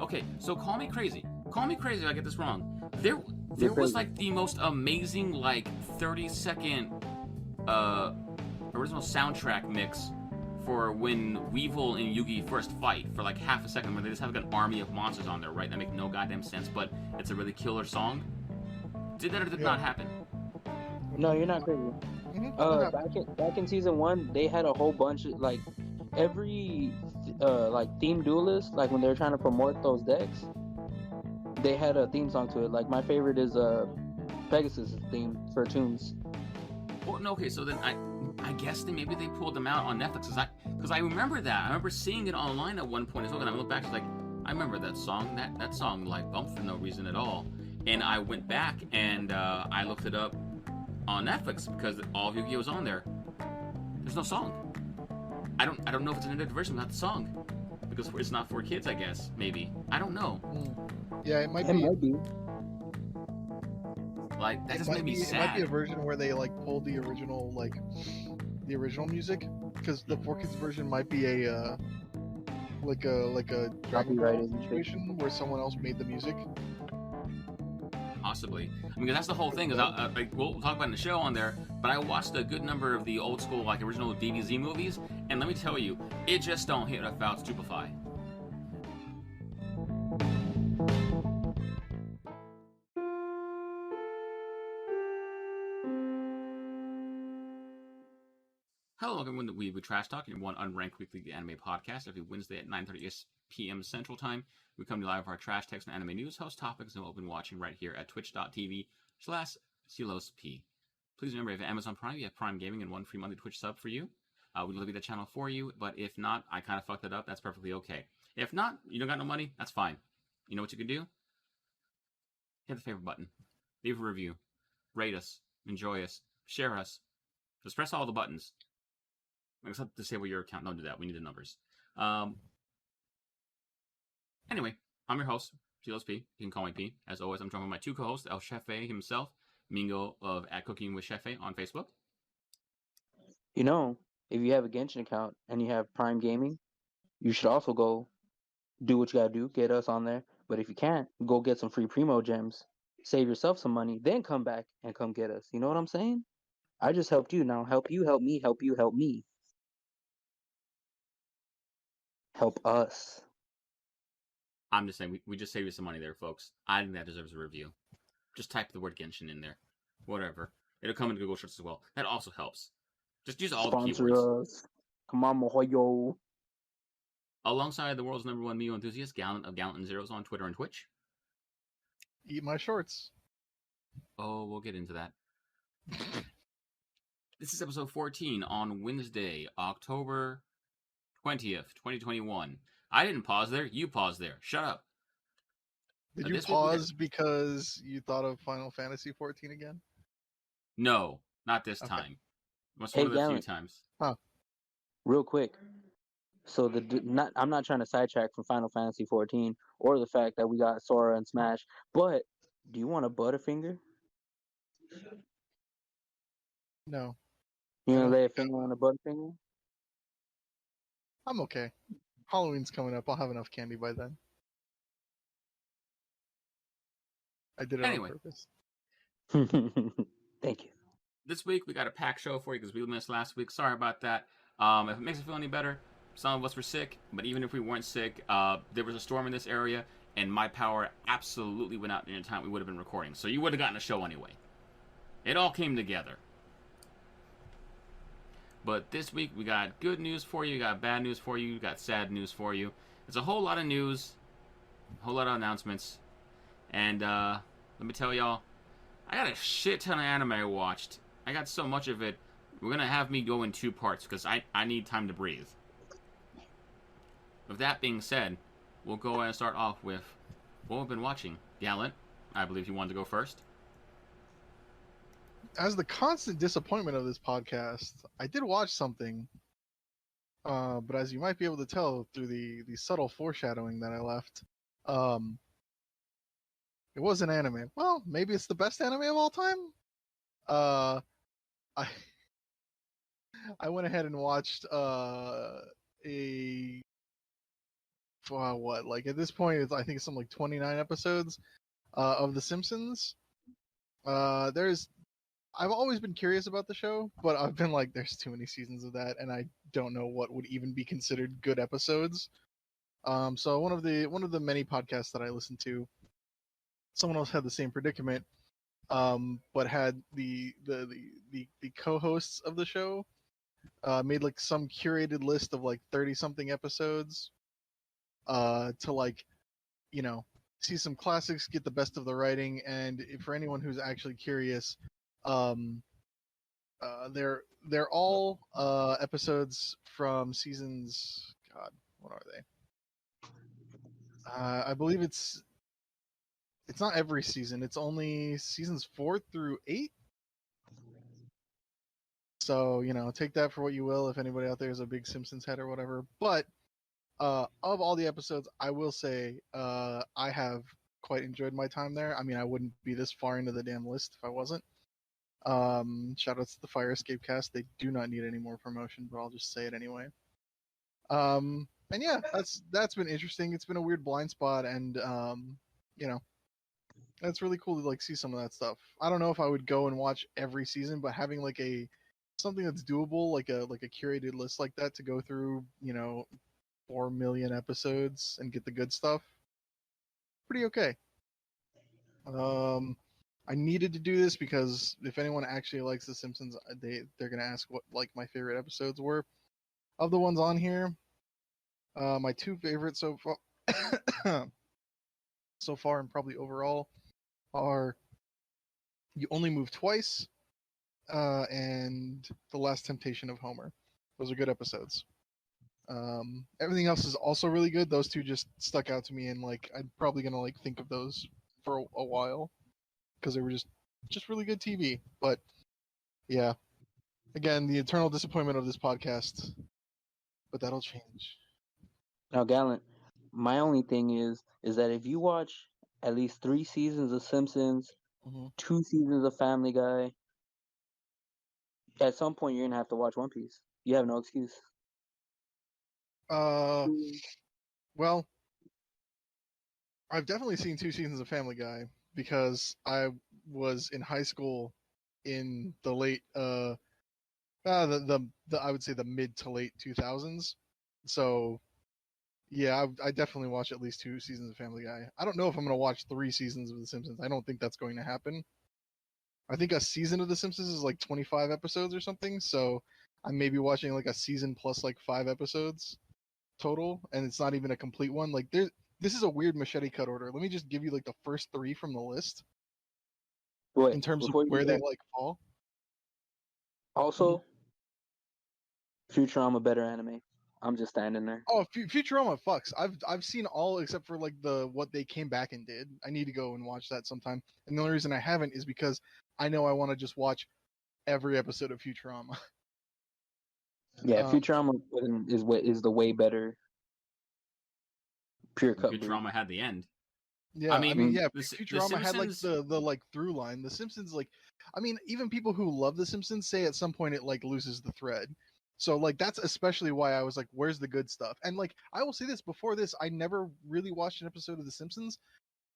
Okay, so call me crazy. Call me crazy if I get this wrong. There You're was crazy. like the most amazing 30-second original soundtrack mix for when Weevil and Yugi first fight for like half a second, where they just have like an army of monsters on there, right? That make no goddamn sense, but it's a really killer song. Did that or did not happen? No, you're not crazy. Back in season 1, they had a whole bunch of every theme duelist, like when they're trying to promote those decks, they had a theme song to it. Like my favorite is Pegasus theme for Toons. Well, no, okay, so then I guess then maybe they pulled them out on Netflix, because I remember that. I remember seeing it online at one point as well, and I look back, it's like, I remember that song. That song like bumped for no reason at all. And I went back and I looked it up on Netflix because all of Yu-Gi-Oh was on there. There's no song. I don't know if it's an edited version without the song, because it's not for kids, I guess. Maybe, I don't know. Yeah, it might be. Like that just made me sad. It might be a version where they pulled the original music, because the 4Kids version might be a copyrighted situation where someone else made the music. Possibly. I mean, that's the whole thing. Is we'll talk about in the show on there, but I watched a good number of the old school original DBZ movies, and let me tell you, it just don't hit without Stupefy. Hello, welcome to Weeboo TrashTalk, your one unranked weekly anime podcast. Every Wednesday at 9:30 p.m. Central Time, we come to live for our trash text and anime news, host topics, and open watching right here at twitch.tv/SilosP. Please remember, if you have Amazon Prime, you have Prime Gaming and one free monthly Twitch sub for you. We'd love to be the channel for you, but if not, I kind of fucked it up. That's perfectly okay. If not, you don't got no money, that's fine. You know what you can do? Hit the favorite button. Leave a review. Rate us. Enjoy us. Share us. Just press all the buttons. Except disable your account. Don't do that. We need the numbers. Anyway, I'm your host, Silos P. You can call me P. As always, I'm joined by my two co-hosts, El Chefe himself, Mingo of At Cooking with Chefe on Facebook. You know, if you have a Genshin account and you have Prime Gaming, you should also go do what you gotta do, get us on there. But if you can't, go get some free Primo gems, save yourself some money, then come back and come get us. You know what I'm saying? I just helped you. Now help you, help me, help you, help me. Help us. I'm just saying, we just saved you some money there, folks. I think that deserves a review. Just type the word Genshin in there. Whatever. It'll come into Google Search as well. That also helps. Just use all Sponsor the keywords. Us. Come on, Mohoyo. Alongside the world's #1 Mio enthusiast, Gallant of Gallant and Zeros on Twitter and Twitch. Eat my shorts. Oh, we'll get into that. This is episode 14 on Wednesday, October 20th, 2021. I didn't pause there. You paused there. Shut up. Did you pause because you thought of Final Fantasy 14 again? No, not this time. Must one of the few times. Huh. Real quick. So I'm not trying to sidetrack from Final Fantasy 14 or the fact that we got Sora and Smash, but do you want a Butterfinger? No. You want to lay a finger on a Butterfinger? I'm okay. Halloween's coming up. I'll have enough candy by then. I did it on purpose. Thank you. This week we got a packed show for you because we missed last week. Sorry about that. If it makes you feel any better, some of us were sick, but even if we weren't sick, there was a storm in this area, and my power absolutely went out in the time we would have been recording. So you would have gotten a show anyway. It all came together. But this week we got good news for you, we got bad news for you, we got sad news for you. It's a whole lot of news, a whole lot of announcements, and let me tell y'all, I got a shit ton of anime I watched. I got so much of it. We're gonna have me go in 2 parts because I need time to breathe. With that being said, we'll go ahead and start off with what we've been watching. Gallant, I believe you wanted to go first. As the constant disappointment of this podcast, I did watch something, but as you might be able to tell through the subtle foreshadowing that I left, it was an anime. Well, maybe it's the best anime of all time. I went ahead and watched a what, like at this point, I think it's something like 29 episodes of The Simpsons. There's I've always been curious about the show, but I've been like, there's too many seasons of that, and I don't know what would even be considered good episodes. So one of the many podcasts that I listen to, someone else had the same predicament, but had the co-hosts of the show made like some curated list of like 30 something episodes to like, you know, see some classics, get the best of the writing, and for anyone who's actually curious, um, they're all episodes from seasons. God, what are they? I believe it's not every season. It's only seasons 4 through 8. So take that for what you will. If anybody out there is a big Simpsons head or whatever, but of all the episodes, I will say I have quite enjoyed my time there. I mean, I wouldn't be this far into the damn list if I wasn't. Shout outs to the Fire Escape cast. They do not need any more promotion, but I'll just say it anyway. And yeah, that's been interesting. It's been a weird blind spot, and that's really cool to like see some of that stuff. I don't know if I would go and watch every season, but having like something that's doable, like a curated list like that to go through, 4 million episodes and get the good stuff, pretty okay. I needed to do this because if anyone actually likes The Simpsons, they're gonna ask what like my favorite episodes were. Of the ones on here, my two favorites so far and probably overall are You Only Move Twice and The Last Temptation of Homer. Those are good episodes. Everything else is also really good. Those two just stuck out to me, and like I'm probably gonna like think of those for a while because they were just really good TV. But yeah, again, the eternal disappointment of this podcast, but that'll change. Now, Gallant, my only thing is that if you watch at least 3 seasons of Simpsons, Mm-hmm. 2 seasons of Family Guy, at some point you're gonna have to watch One Piece. You have no excuse. Well, I've definitely seen 2 seasons of Family Guy because I was in high school in the late the I would say the mid to late 2000s. So yeah, I definitely watched at least 2 seasons of Family Guy. I don't know if I'm gonna watch 3 seasons of The Simpsons. I don't think that's going to happen. I think a season of The Simpsons is like 25 episodes or something. So I may be watching like a season plus like 5 episodes total, and it's not even a complete one. Like this is a weird machete cut order. Let me just give you like the first 3 from the list Wait, in terms of before you where do they that, like fall. also, Futurama better anime. I'm just standing there. Oh, Futurama fucks. I've seen all except for like the what they came back and did. I need to go and watch that sometime. And the only reason I haven't is because I know I want to just watch every episode of Futurama. Yeah, Um, Futurama is the way better pure cut version. Futurama had the end. yeah, I I mean, mean, yeah, the Futurama had like Simpsons. the like through line. The Simpsons, like, I mean, even people who love The Simpsons say at some point it like loses the thread. So like that's especially why I was like, where's the good stuff? And like I will say this, before this, I never really watched an episode of The Simpsons.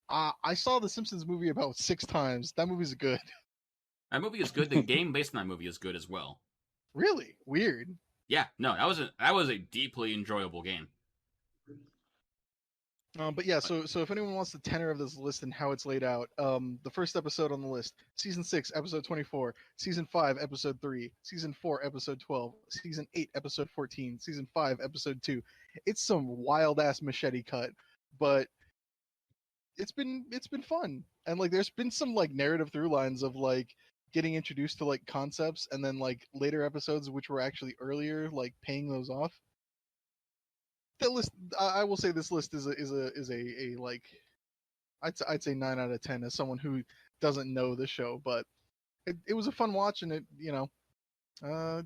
I saw the Simpsons movie about 6 times. That movie's good. That movie is good. The game based on that movie is good as well. Really weird. Yeah, no, that was a deeply enjoyable game. But yeah, so if anyone wants the tenor of this list and how it's laid out, the first episode on the list, season 6, episode 24, season 5, episode 3, season 4, episode 12, season 8, episode 14, season 5, episode 2. It's some wild ass machete cut, but it's been fun. And like there's been some like narrative through lines of like getting introduced to like concepts and then like later episodes which were actually earlier like paying those off. That list, I will say this list is a like I'd say 9 out of 10 as someone who doesn't know the show, but it was a fun watch, and it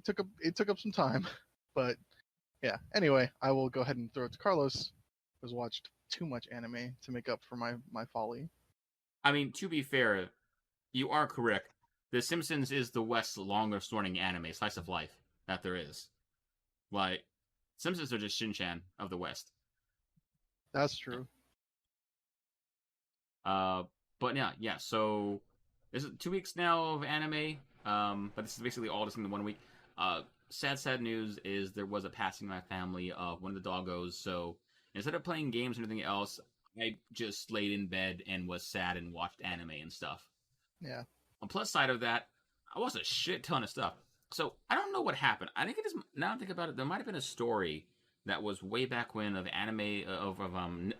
took up some time. But yeah, anyway, I will go ahead and throw it to Carlos, who's watched too much anime to make up for my folly. I mean, to be fair, you are correct. The Simpsons is the West's longest running anime slice of life that there is. Like, Simpsons are just Shin-Chan of the West. That's true. But yeah. So this is 2 weeks now of anime. But this is basically all just in the 1 week. Sad news is there was a passing in my family of one of the doggos. So instead of playing games or anything else, I just laid in bed and was sad and watched anime and stuff. Yeah. On plus side of that, I watched a shit ton of stuff. So I don't know what happened. I think it is, now I think about it, there might have been a story that was way back when of anime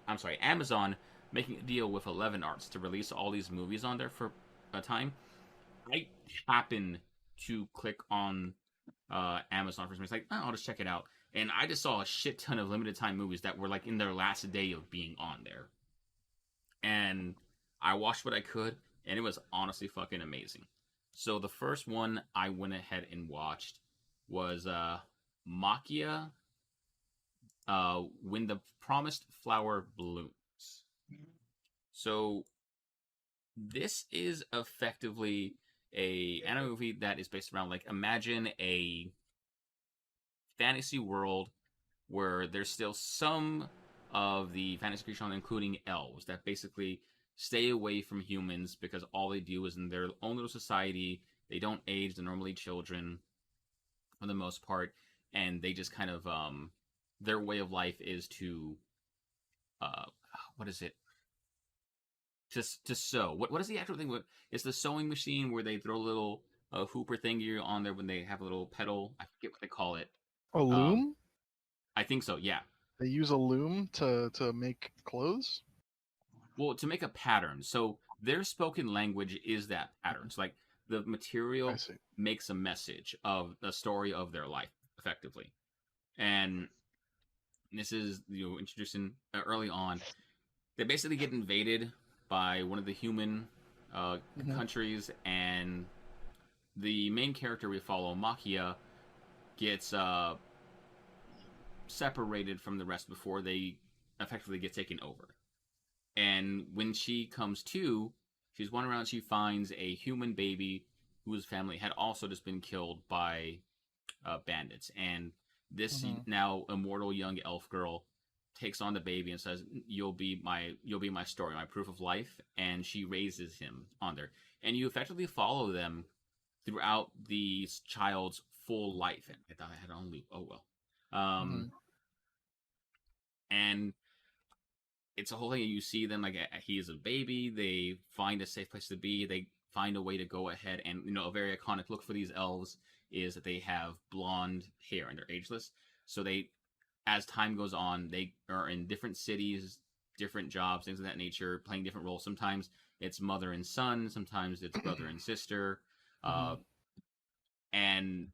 I'm sorry, Amazon making a deal with 11 Arts to release all these movies on there for a time. I happened to click on Amazon for some reason. Like, oh, I'll just check it out. And I just saw a shit ton of limited time movies that were like in their last day of being on there. And I watched what I could, and it was honestly fucking amazing. So the first one I went ahead and watched was Maquia, When the Promised Flower Blooms. So this is effectively a anime movie that is based around, like, imagine a fantasy world where there's still some of the fantasy creatures, including elves, that basically stay away from humans because all they do is in their own little society. They don't age. They're normally children for the most part, and they just kind of their way of life is to what is it? To sew. What is the actual thing? It's the sewing machine where they throw a little hooper thingy on there when they have a little pedal. I forget what they call it. A loom? I think so. Yeah. They use a loom to make clothes? Well, to make a pattern. So their spoken language is that pattern. So, like, the material makes a message of the story of their life, effectively. And this is, introducing early on. They basically get invaded by one of the human countries, and the main character we follow, Maquia, gets separated from the rest before they effectively get taken over. And when she comes to, she's wandering around, she finds a human baby whose family had also just been killed by bandits. And this now immortal young elf girl takes on the baby and says, you'll be my story, my proof of life. And she raises him on there. And you effectively follow them throughout the child's full life. And I thought I had on loop. Oh, well. And it's a whole thing. You see them, like, he is a baby. They find a safe place to be. They find a way to go ahead. And, a very iconic look for these elves is that they have blonde hair and they're ageless. So they, as time goes on, they are in different cities, different jobs, things of that nature, playing different roles. Sometimes it's mother and son. Sometimes it's brother and sister. And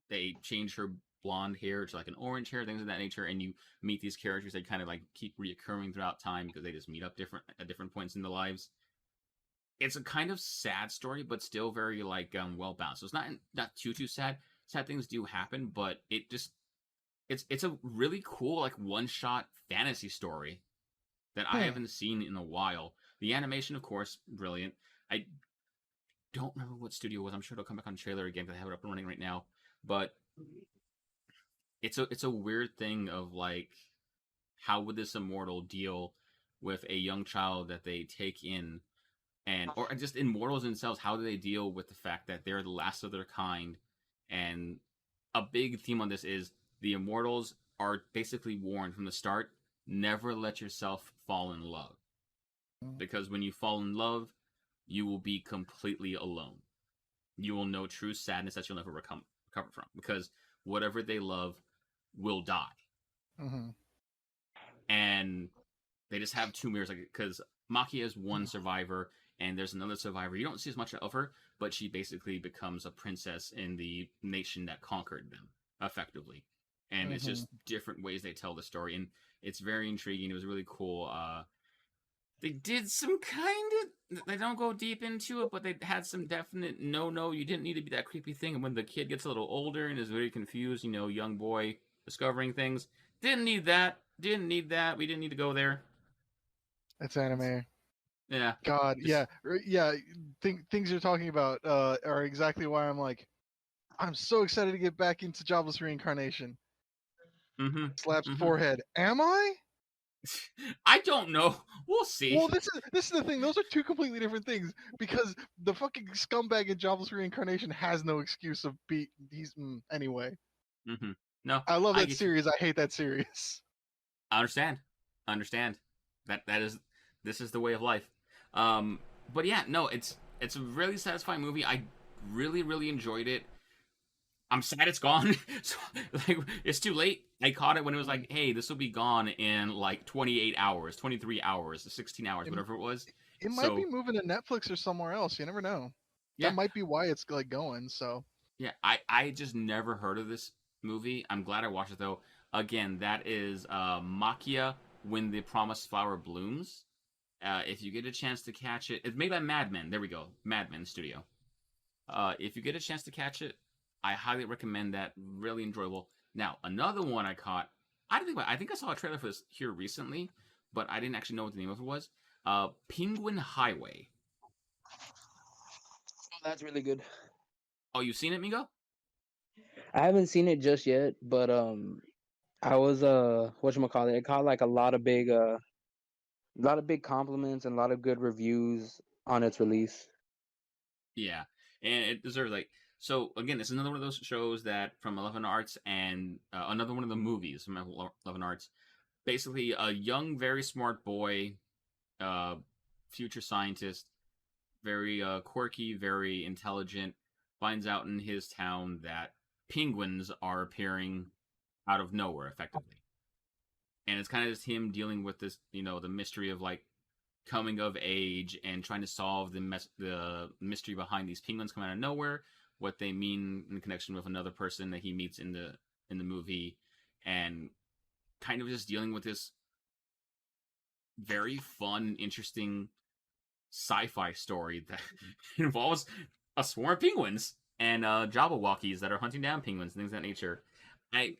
they change her blonde hair to like an orange hair, things of that nature, and you meet these characters. They kind of like keep reoccurring throughout time because they just meet up at different points in their lives. It's a kind of sad story, but still very like well balanced. So it's not too sad. Sad things do happen, but it's a really cool, like, one shot fantasy story that I haven't seen in a while. The animation, of course, brilliant. I don't remember what studio it was. I'm sure it'll come back on trailer again because I have it up and running right now. But it's a weird thing of, like, how would this immortal deal with a young child that they take in, or just immortals themselves? How do they deal with the fact that they're the last of their kind? And a big theme on this is the immortals are basically warned from the start: never let yourself fall in love, because when you fall in love, you will be completely alone. You will know true sadness that you'll never recover from, because whatever they love will die. And they just have two mirrors, like, because Maquia is one survivor and there's another survivor. You don't see as much of her, but she basically becomes a princess in the nation that conquered them, effectively. And it's just different ways they tell the story, and it's very intriguing. It was really cool. They did some they don't go deep into it, but they had some definite you didn't need to be that creepy thing. And when the kid gets a little older and is very confused, young boy discovering things, didn't need that. We didn't need to go there. It's anime. Yeah. God, yeah. Things you're talking about are exactly why I'm so excited to get back into Jobless Reincarnation. Mm-hmm. Slaps Mm-hmm. forehead. Am I? I don't know. We'll see. Well, this is the thing. Those are two completely different things because the fucking scumbag in Jobless Reincarnation has no excuse of anyway. Mm-hmm. No, I love I that get you. series. I hate that series. I understand. Understand. That is this is the way of life. Um, but yeah, no, it's a really satisfying movie. I really enjoyed it. I'm sad it's gone. So, like, it's too late. I caught it when it was like, hey, this will be gone in like 28 hours, 23 hours, 16 hours, It, whatever it was. it might be So moving to Netflix or somewhere else. You never know. That yeah, might be why it's like going. So yeah. I just never heard of this movie. I'm glad I watched it though. Again, that is Maquia When the Promised Flower Blooms. If you get a chance to catch it, it's made by Mad Men. There we go, Mad Men Studio. If you get a chance to catch it, I highly recommend that. Really enjoyable. Now, another one I caught. I think I saw a trailer for this here recently, but I didn't actually know what the name of it was. Penguin Highway. That's really good. Oh, you seen it, Mingo? I haven't seen it just yet, but I was whatchamacallit, it caught like a lot of big compliments and a lot of good reviews on its release. Yeah, and it deserves like. So again, it's another one of those shows that from 11 Arts and another one of the movies from 11 Arts. Basically, a young, very smart boy, uh, future scientist, very quirky, very intelligent, finds out in his town that penguins are appearing out of nowhere, effectively. And it's kind of just him dealing with this, the mystery of like coming of age and trying to solve the mystery behind these penguins coming out of nowhere, what they mean in connection with another person that he meets in the movie, and kind of just dealing with this very fun, interesting sci-fi story that involves a swarm of penguins and Jabberwockies that are hunting down penguins and things of that nature. I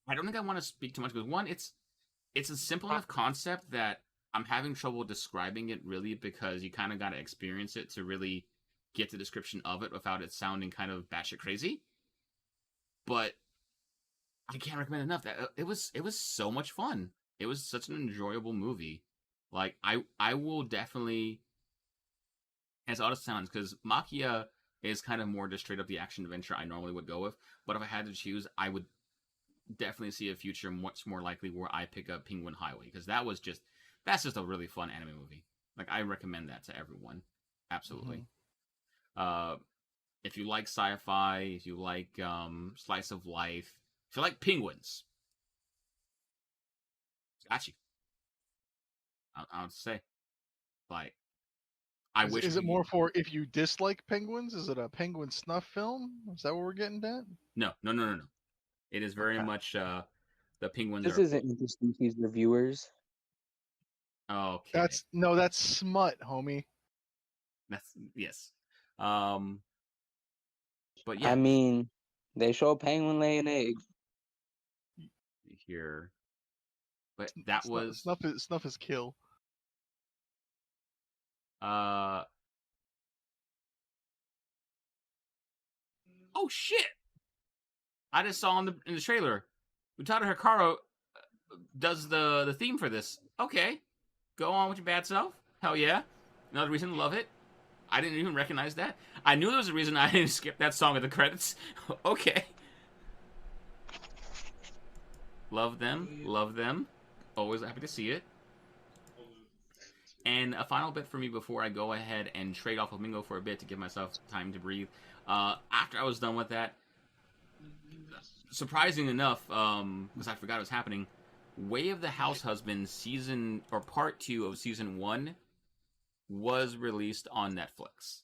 I don't think I want to speak too much because one, it's a simple enough concept that I'm having trouble describing it really because you kind of got to experience it to really get the description of it without it sounding kind of batshit crazy. But I can't recommend enough that it was so much fun. It was such an enjoyable movie. Like I will definitely, as odd as it sounds, because Maquia is kind of more just straight up the action adventure I normally would go with. But if I had to choose, I would definitely see a future much more likely where I pick up Penguin Highway because that's just a really fun anime movie. Like I recommend that to everyone. Absolutely. Uh, if you like sci-fi, if you like slice of life, if you like penguins, got you. I would say, like, I wish is it more for if you dislike penguins? Is it a penguin snuff film? Is that what we're getting at? no. It is very Okay. much the penguins This are isn't interspecies reviewers. okay. That's smut, homie. That's yes. Um, but I yeah, mean, they show a penguin laying eggs. here. But that was Snuff is kill. uh oh shit! I just saw in the trailer. Utada Hikaru does the theme for this. Okay, go on with your bad self. Hell yeah! Another reason to love it. I didn't even recognize that. I knew there was a reason I didn't skip that song at the credits. Okay. Love them. Love them. Always happy to see it. And a final bit for me before I go ahead and trade off with Mingo for a bit to give myself time to breathe. After I was done with that, surprising enough, because I forgot it was happening, Way of the Househusband season or part 2 of season 1 was released on Netflix.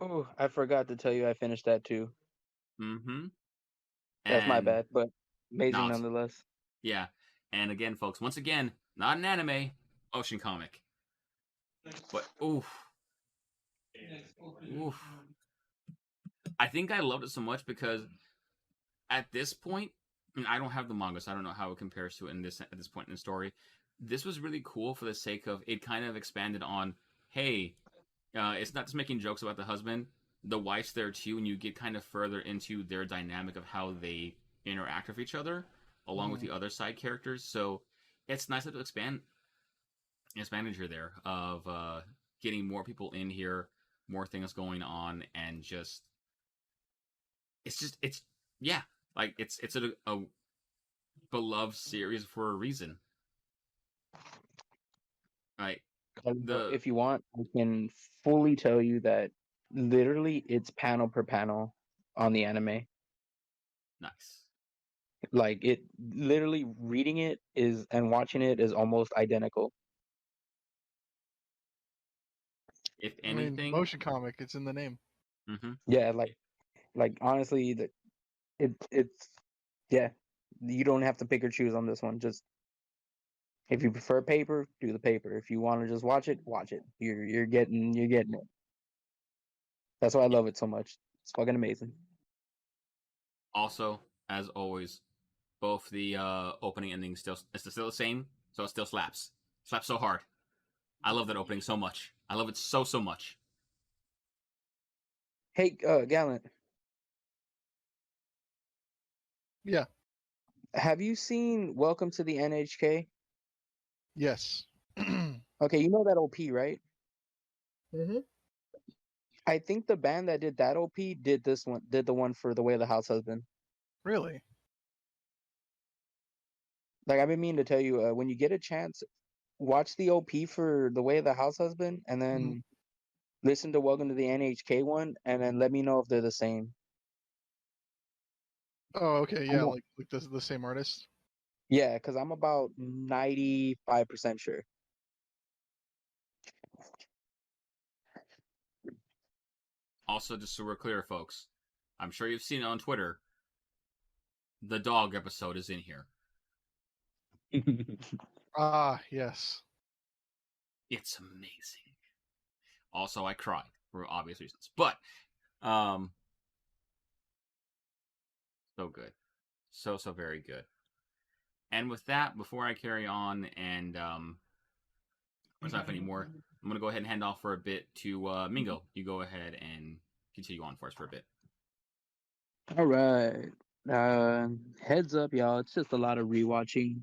Oh, I forgot to tell you I finished that too. Mm-hmm. That's my And bad, but amazing no, nonetheless. yeah. And again, folks, once again, not an anime, ocean comic. But oof. Oof. I think I loved it so much because at this point, I don't have the manga, so I don't know how it compares to it at this point in the story. This was really cool for the sake of it kind of expanded on, hey, it's not just making jokes about the husband, the wife's there too, and you get kind of further into their dynamic of how they interact with each other. along with the other side characters. So it's nice to expand manager there of getting more people in here, more things going on, and it's yeah, like it's a beloved series for a reason. Right. If you want, I can fully tell you that literally it's panel per panel on the anime. Nice. Like it literally reading it is and watching it is almost identical. If I mean, anything, motion comic. It's in the name. Yeah, like honestly, it's yeah. You don't have to pick or choose on this one. Just if you prefer paper, do the paper. If you want to just watch it, watch it. You're getting it. That's why I love it so much. It's fucking amazing. also, as always, both the opening ending still the same, so it still slaps. Slaps so hard. I love that opening so much. I love it so much. Hey, Gallant, Yeah. have you seen Welcome to the NHK? Yes. Okay, you know that OP, right? Mm-hmm. I think the band that did that OP did the one for The Way of the Househusband. Really? Like I've been meaning to tell you, when you get a chance, watch the OP for The Way of the Househusband, and Mm-hmm. then listen to Welcome to the NHK one, and then let me know if they're the same. Oh, okay. I'm Yeah, like the same artist. Yeah, because I'm about 95% sure. Also, just so we're clear, folks, I'm sure you've seen it on Twitter. The dog episode is in here. Ah, yes. It's amazing. Also, I cried for obvious reasons, but so good, so very good. And with that, before I carry on and there's not any more, I'm gonna go ahead and hand off for a bit to Mingo. You go ahead and continue on for us for a bit. All right. Heads up, y'all. It's just a lot of rewatching.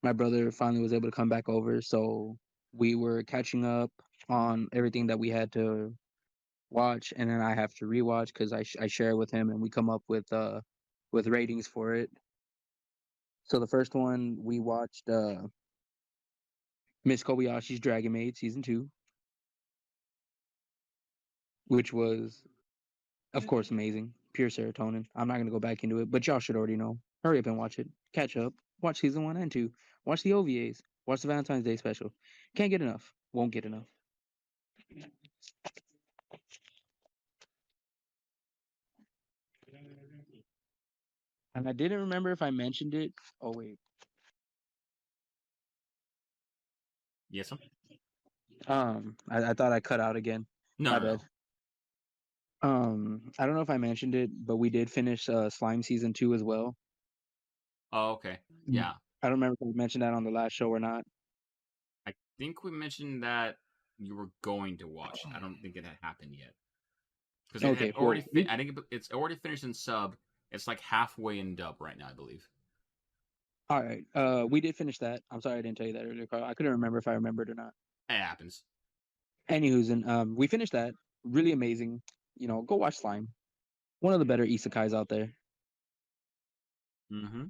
My brother finally was able to come back over, so we were catching up on everything that we had to watch, and then I have to rewatch because I share with him, and we come up with ratings for it. So the first one we watched Miss Kobayashi's Dragon Maid season 2, which was of course amazing, pure serotonin. I'm not gonna go back into it, but y'all should already know. Hurry up and watch it. Catch up. Watch season 1 and 2. Watch the OVAs. Watch the Valentine's Day special. Can't get enough. Won't get enough. And I didn't remember if I mentioned it. Oh wait. Yes, sir. I thought I cut out again. No, My no, bad. no. I don't know if I mentioned it, but we did finish Slime season 2 as well. Oh, okay. Yeah. I don't remember if we mentioned that on the last show or not. I think we mentioned that you were going to watch it. I don't think it had happened yet. Because it had Okay, already well, I think it's already finished in sub. It's like halfway in dub right now, I believe. all right. We did finish that. I'm sorry I didn't tell you that earlier, Carl. I couldn't remember if I remembered or not. It happens. Anywho's, we finished that. Really amazing. Go watch Slime. One of the better isekais out there. Mm-hmm.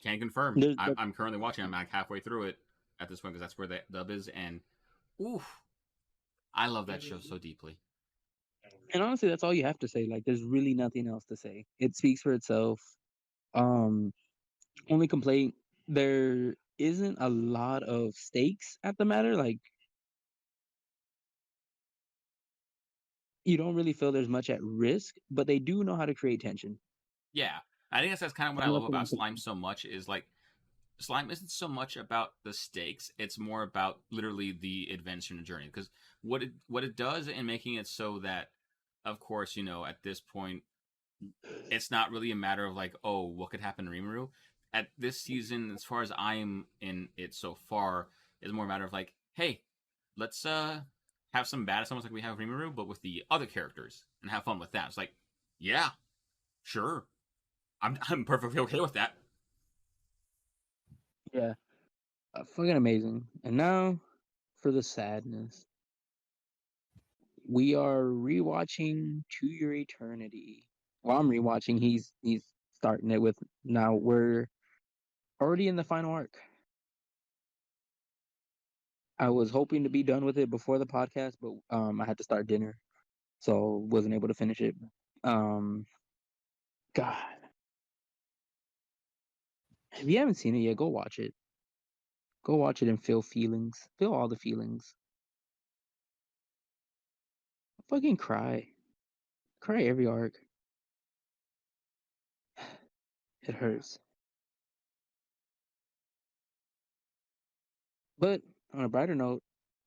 Can confirm. There's, I'm currently watching. I'm like halfway through it at this point because that's where the dub is. And oof, I love that show so deeply. and honestly, that's all you have to say. Like, there's really nothing else to say. It speaks for itself. Only complaint, there isn't a lot of stakes at the matter. Like, you don't really feel there's much at risk, but they do know how to create tension. Yeah, I think that's kind of what I And love that's what about I'm Slime so much is like Slime isn't so much about the stakes; it's more about literally the adventure and journey. Because what it does in making it so that, of course, at this point, it's not really a matter of like, oh, what could happen to Rimuru. At this season, as far as I'm in it so far, is more a matter of like, hey, let's have some badass almost like we have Rimuru, but with the other characters and have fun with that. It's like, yeah, sure. I'm perfectly okay with that. Yeah, fucking amazing. And now for the sadness. We are rewatching To Your Eternity. Well, I'm rewatching. He's starting it with now. We're already in the final arc. I was hoping to be done with it before the podcast, but I had to start dinner, so wasn't able to finish it. Um, God, if you haven't seen it yet, go watch it. Go watch it and feel feelings. Feel all the feelings. Fucking cry. Cry every arc. It hurts. But on a brighter note,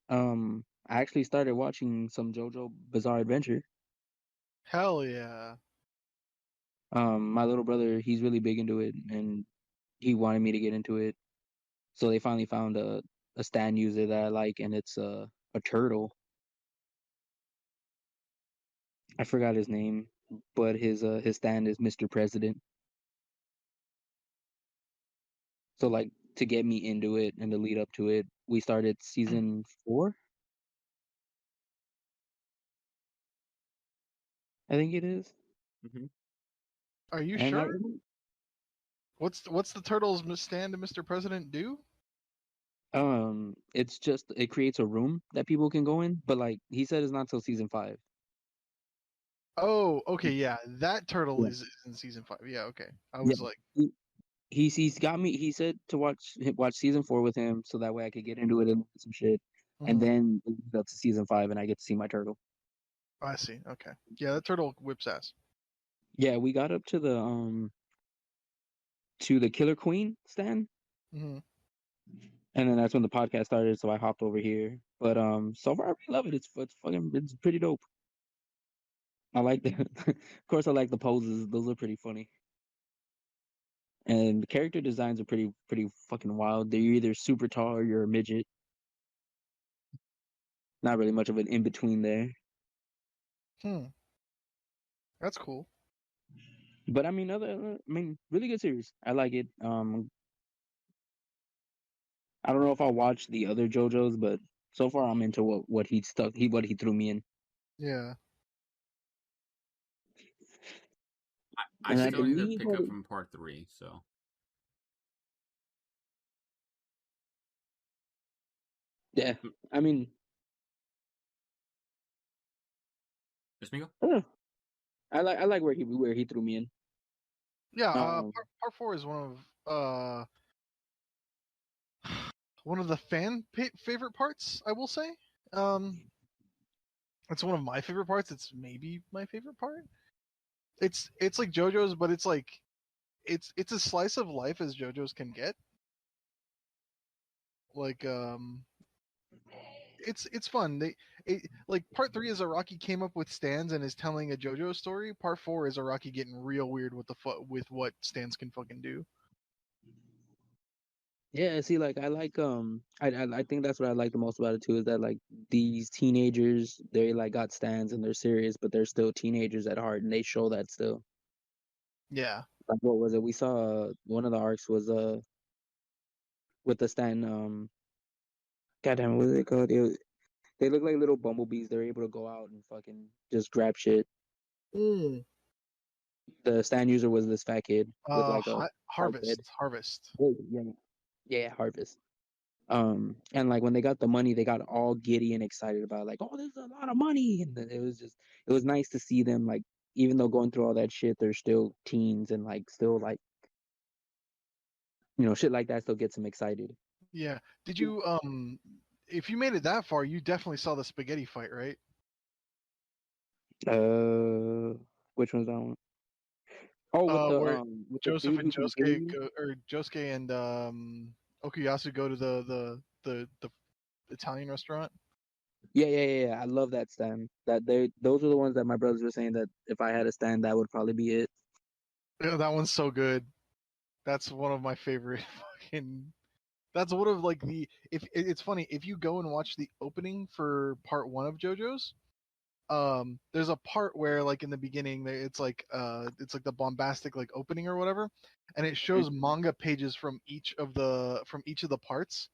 I actually started watching some JoJo Bizarre Adventure. Hell yeah. My little brother, he's really big into it, and he wanted me to get into it. So they finally found a stand user that I like, and it's a turtle. I forgot his name, but his stand is Mr. President. So like to get me into it and to lead up to it, we started season 4. I think it is. Mm-hmm. Are you And sure? What's the turtle's stand to Mr. President do? it's just it creates a room that people can go in, but like he said, it's not till season 5. Oh, okay, yeah. That turtle Yeah, is in season 5. Yeah, okay. I yeah. was like, He's got me. He said to watch season 4 with him, so that way I could get into it and some shit, and mhm, then it leads up to season 5, and I get to see my turtle. I see. Okay. Yeah, that turtle whips ass. Yeah, we got up to the Killer Queen stand, Hmm. and then that's when the podcast started. So I hopped over here. But so far I really love it. It's pretty dope. I like the, of course I like the poses. Those are pretty funny, and the character designs are pretty fucking wild. They're either super tall or you're a midget. Not really much of an in between there. Hmm. That's cool. But I mean, really good series. I like it. I don't know if I'll watch the other JoJo's, but so far I'm into what he threw me in, Yeah. I and I still need to believe pick up from part 3. So yeah. I mean, just me go. uh, I like where he threw me in. Yeah, Um, part 4 is one of the favorite parts, I will say. Um it's one of my favorite parts. It's maybe my favorite part. It's like JoJo's, but it's like it's a slice of life as JoJo's can get. Like it's fun. Like part 3 is Araki came up with stands and is telling a JoJo story. Part 4 is Araki getting real weird with what stands can fucking do. yeah. See, like I think that's what I like the most about it too is that like these teenagers they like got stands and they're serious, but they're still teenagers at heart, and they show that still. Yeah. Like what was it? We saw one of the arcs was with the stand goddamn what is it called? They look like little bumblebees. They're able to go out and fucking just grab shit. Mm. The stand user was this fat kid with like a white head. Harvest. Oh, yeah, yeah, Harvest. And like when they got the money, they got all giddy and excited about like, oh, there's a lot of money, and then it was nice to see them like, even though going through all that shit, they're still teens and like still like shit like that still gets them excited. Yeah. Did you if you made it that far, you definitely saw the spaghetti fight, right? Which one's that one? Oh, Where with the Joseph dude and who can Josuke breathe. go, or Josuke and Okuyasu go to the Italian restaurant. Yeah. I love that stand. Those are the ones that my brothers were saying that if I had a stand, that would probably be it. Yeah, that one's so good. That's one of my favorite fucking. That's one of like the. If it's funny, if you go and watch the opening for part 1 of JoJo's, there's a part where like in the beginning it's like the bombastic like opening or whatever, and it shows manga pages from each of the parts,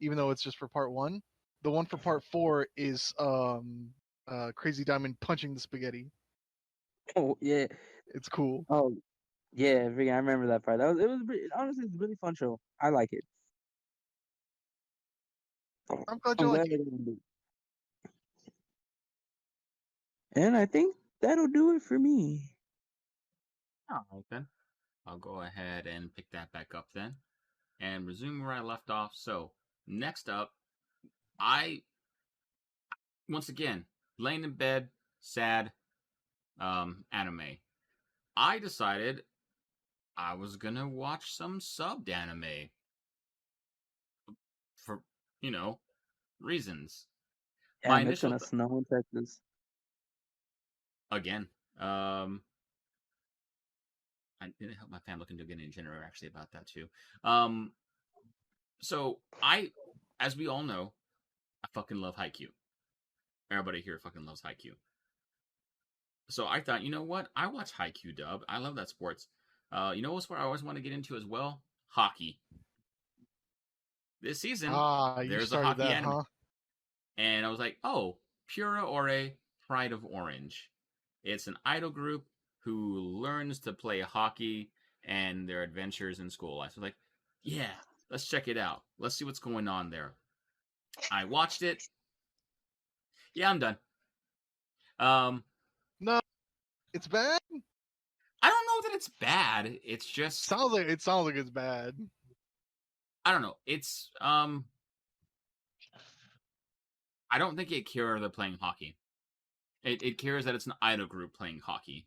even though it's just for part one. The one for part four is Crazy Diamond punching the spaghetti. Oh yeah. It's cool. Oh yeah. I remember that part. Honestly, it's a really fun show. I like it. I'm glad you I'm like glad it. they're gonna do. And I think that'll do it for me. All right, then. I'll go ahead and pick that back up then and resume where I left off. So, next up, I, once again, laying in bed, sad, anime. I decided I was gonna watch some subbed anime for, you know, reasons. My Damn, it's initial, gonna snow in Texas. again, I didn't help my fan look into getting a generator actually about that too. Um, so as we all know, I fucking love Haikyuu. Everybody here fucking loves Haikyuu. So I thought, you know what? I watch Haikyuu dub. I love that sports. You know what's what I always want to get into as well? Hockey. This season, Ah, you there's a started hockey that, anime. huh? And I was like, oh, Pura Ore, Pride of Orange. It's an idol group who learns to play hockey and their adventures in school life. So like, yeah, let's check it out. Let's see what's going on there. I watched it. Yeah, I'm done. Um, No, it's bad. I don't know that it's bad. It's just Sounds like it's bad. I don't know. It's I don't think it cares they're playing hockey. It cares that it's an idol group playing hockey.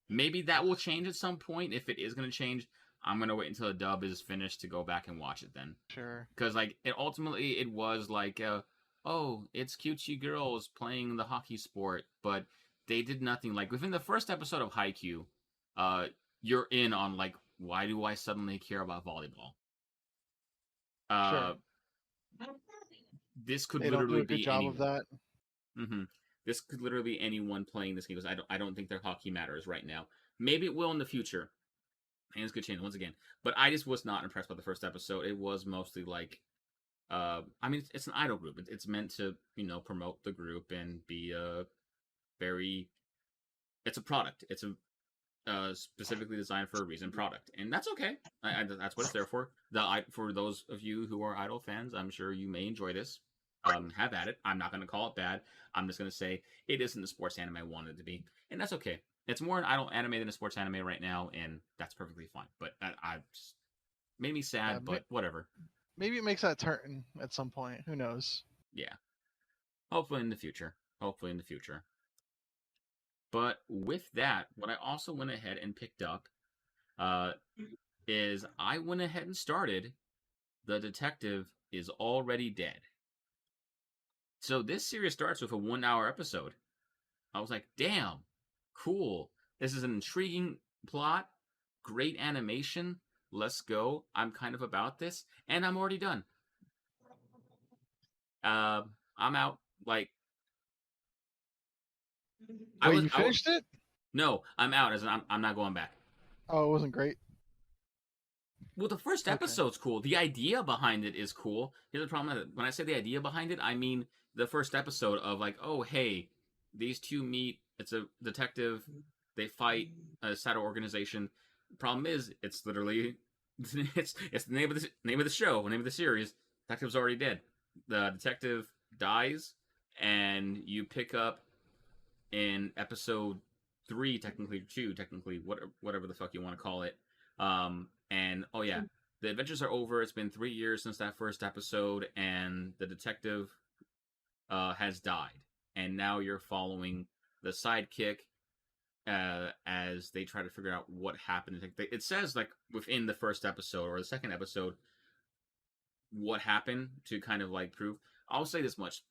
Maybe that will change at some point. If it is going to change, I'm going to wait until the dub is finished to go back and watch it then. Sure. Because like it was like, oh, it's cutesy girls playing the hockey sport, but they did nothing. Like within the first episode of Haikyuu, you're in on like, why do I suddenly care about volleyball? Sure. This could They don't do literally a good be job of anyone. that. Mm-hmm. This could literally be anyone playing this game because I don't think their hockey matters right now. Maybe it will in the future. Things could change once again. But I just was not impressed by the first episode. It was mostly like, I mean, it's an idol group. It's meant to, promote the group and be a very. It's a product. It's a specifically designed for a reason product, and that's okay. That's what it's there for. For those of you who are idol fans, I'm sure you may enjoy this. Have at it. I'm not going to call it bad. I'm just going to say it isn't the sports anime I wanted it to be, and that's okay. It's more an idol anime than a sports anime right now, and that's perfectly fine. But I just made me sad, Yeah, but whatever. maybe it makes that turn at some point. Who knows? Yeah. Hopefully in the future. Hopefully in the future. But with that, what I also went ahead and picked up uh, is I went ahead and started The Detective is Already Dead. So this series starts with a 1 hour episode. I was like, damn, cool. This is an intriguing plot, great animation. Let's go. I'm kind of about this, and I'm already done. I'm out. Like, Wait, you finished it? No, I'm out. As in, I'm not going back. Oh, it wasn't great. Well, the first Okay. episode's cool. The idea behind it is cool. Here's the problem. When I say the idea behind it, I mean the first episode of like, oh, hey, these two meet. It's a detective. They fight a shadow organization. Problem is, it's literally it's the name of the show, the name of the series. Detective's already dead. The detective dies, and you pick up in episode 3, technically 2, technically whatever the fuck you want to call it. And oh yeah, the adventures are over. It's been 3 years since that first episode, and the detective has died, and now you're following the sidekick as they try to figure out what happened. It says like within the first episode or the second episode what happened to kind of like prove. I'll say this much: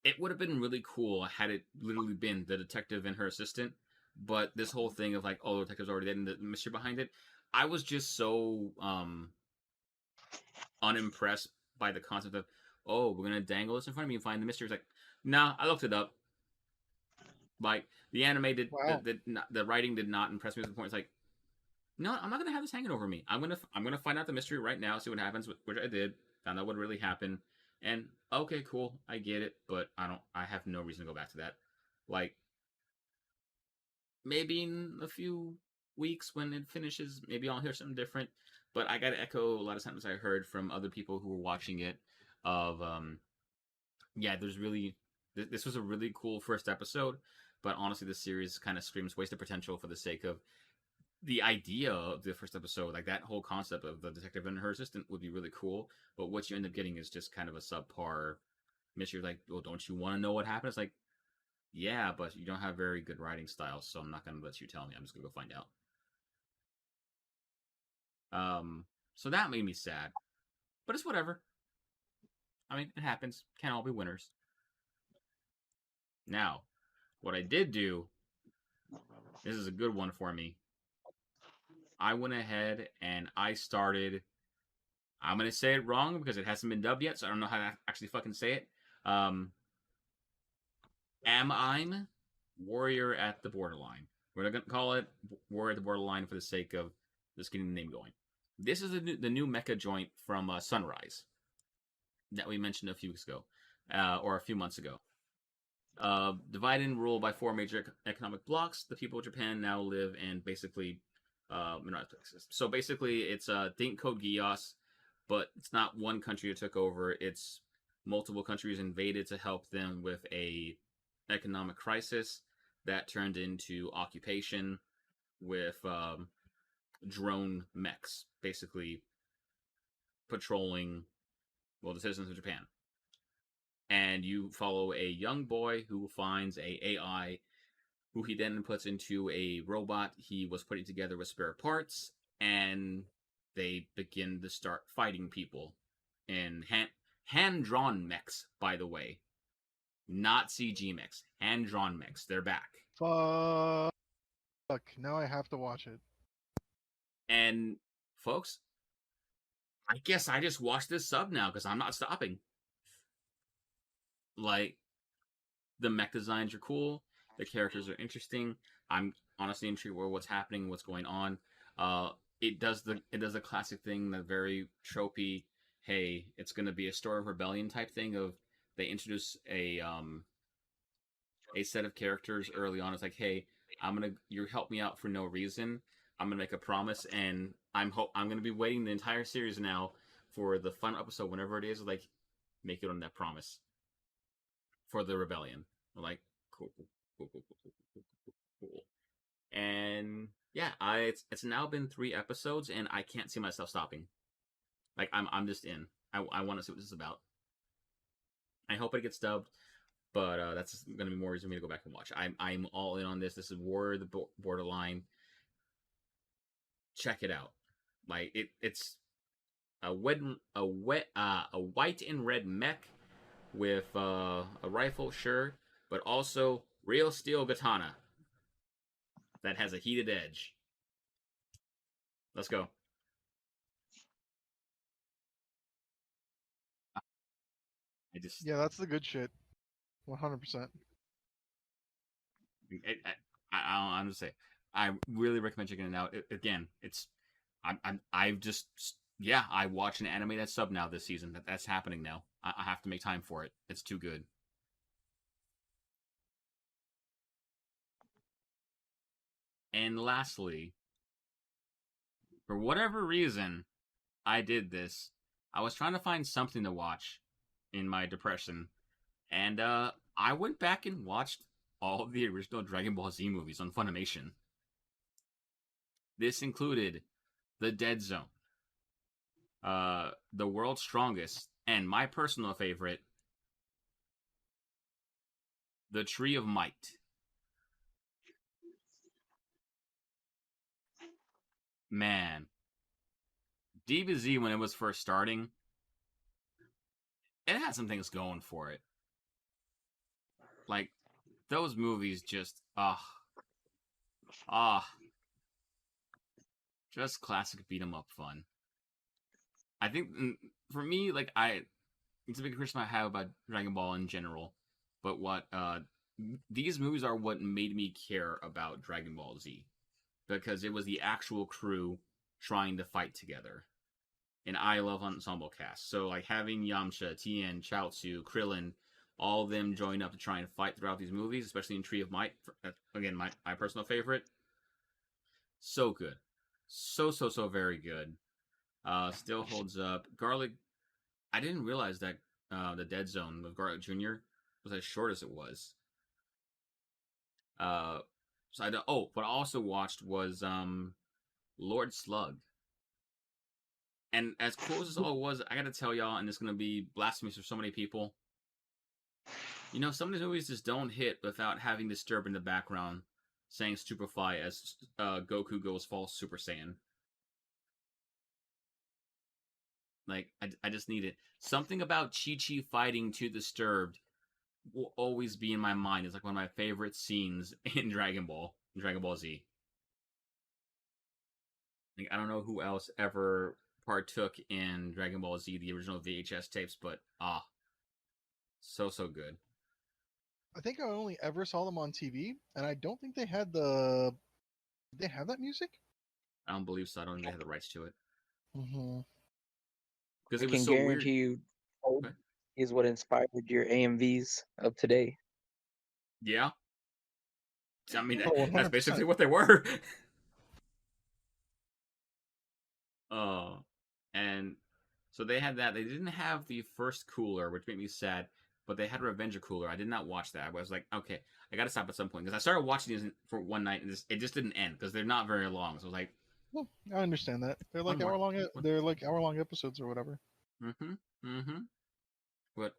it would have been really cool had it literally been the detective and her assistant. But this whole thing of like, oh, the detective's already dead and the mystery behind it, I was just so unimpressed by the concept of, oh, we're gonna dangle this in front of me and find the mystery. It's like, Nah, I looked it up. Like the anime did, Wow. the writing did not impress me to the point. It's like, no, I'm not gonna have this hanging over me. I'm gonna find out the mystery right now, see what happens, which I did. Found out what really happened, and okay, cool, I get it, but I have no reason to go back to that. Like maybe in a few weeks when it finishes, maybe I'll hear something different. But I gotta echo a lot of sentiments I heard from other people who were watching it. Of yeah, there's really this was a really cool first episode, but honestly, the series kind of screams wasted potential for the sake of the idea of the first episode, like that whole concept of the detective and her assistant would be really cool. But what you end up getting is just kind of a subpar mystery. Like, well, don't you want to know what happened? It's like, yeah, but you don't have very good writing style, so I'm not gonna let you tell me. I'm just gonna go find out. So that made me sad, but it's whatever. I mean, it happens. Can't all be winners. Now, what I did do, this is a good one for me. I went ahead and I started. I'm gonna say it wrong because it hasn't been dubbed yet, so I don't know how to actually fucking say it. Um, Am I Warrior at the Borderline? We're not gonna call it Warrior at the Borderline for the sake of just getting the name going. This is the new mecha joint from Sunrise that we mentioned a few weeks ago, or a few months ago. Divided and ruled by four major economic blocks, the people of Japan now live in basically places. So basically, it's think Code Geass, but it's not one country that took over. It's multiple countries invaded to help them with a economic crisis that turned into occupation with drone mechs, basically patrolling, well, the citizens of Japan. And you follow a young boy who finds a AI who he then puts into a robot he was putting together with spare parts, and they begin to start fighting people in hand-drawn mechs, by the way. Not CG mechs. Hand-drawn mechs. They're back. Fuck. Now I have to watch it. And, folks, I guess I just watch this sub now because I'm not stopping. Like, the mech designs are cool. The characters are interesting. I'm honestly intrigued with what's happening, what's going on. It does the classic thing, the very tropey, hey, it's gonna be a story of rebellion type thing of they introduce a set of characters early on. It's like, hey, you help me out for no reason. I'm gonna make a promise, and I'm gonna be waiting the entire series now for the final episode, whenever it is. Like, make it on that promise for the rebellion. We're like, cool, cool, cool, cool, cool, cool, cool, cool. And yeah, it's now been 3 episodes, and I can't see myself stopping. Like I'm just in. I want to see what this is about. I hope it gets dubbed, but that's going to be more reason for me to go back and watch. I'm all in on this. This is War of the Borderline. Check it out. Like it's a white and red mech with a rifle, sure, but also real steel katana that has a heated edge. Let's go. Yeah, that's the good shit. 100%. I'm just saying, I really recommend checking it out. Again, it's I've just yeah, I watch an anime that's sub now this season. That's happening now. I have to make time for it. It's too good. And lastly, for whatever reason, I did this. I was trying to find something to watch in my depression, and I went back and watched all of the original Dragon Ball Z movies on Funimation. This included The Dead Zone, The World's Strongest, and my personal favorite, The Tree of Might. Man, DBZ, when it was first starting, it had some things going for it. Like, those movies just, just classic beat 'em up fun. I think, for me, like, it's a big criticism I have about Dragon Ball in general. but what these movies are what made me care about Dragon Ball Z, because it was the actual crew trying to fight together. And I love ensemble cast. So like having Yamcha, Tien, Chaozu, Krillin, all of them join up to try and fight throughout these movies, especially in Tree of Might. Again, my personal favorite. So good. So very good. Still holds up. Garlic, I didn't realize that the Dead Zone with Garlic Jr. was as short as it was. So I don't, what I also watched was Lord Slug. And as cool as this all was, I gotta tell y'all, and it's gonna be blasphemous for so many people. You know, some of these movies just don't hit without having Disturb in the background saying Stupefy as Goku goes full Super Saiyan. Like, I just need it. Something about Chi-Chi fighting to Disturbed will always be in my mind. It's like one of my favorite scenes in Dragon Ball Z. Like, I don't know who else ever partook in Dragon Ball Z, the original VHS tapes, but so good. I think I only ever saw them on TV, and I don't think they had the. Did they have that music? I don't believe so. I don't think they have the rights to it. Mm-hmm. Because I it was can so guarantee weird. you, Old is what inspired your AMVs of today. Yeah. I mean, Oh, that's 100%. basically what they were. And so they had that. They didn't have the first cooler, which made me sad, but they had a Revenger cooler. I did not watch that. I was like, okay, I got to stop at some point because I started watching these for one night and it just didn't end because they're not very long. So I was like, Well, I understand that. They're like One more. hour long. They're like hour long episodes or whatever. But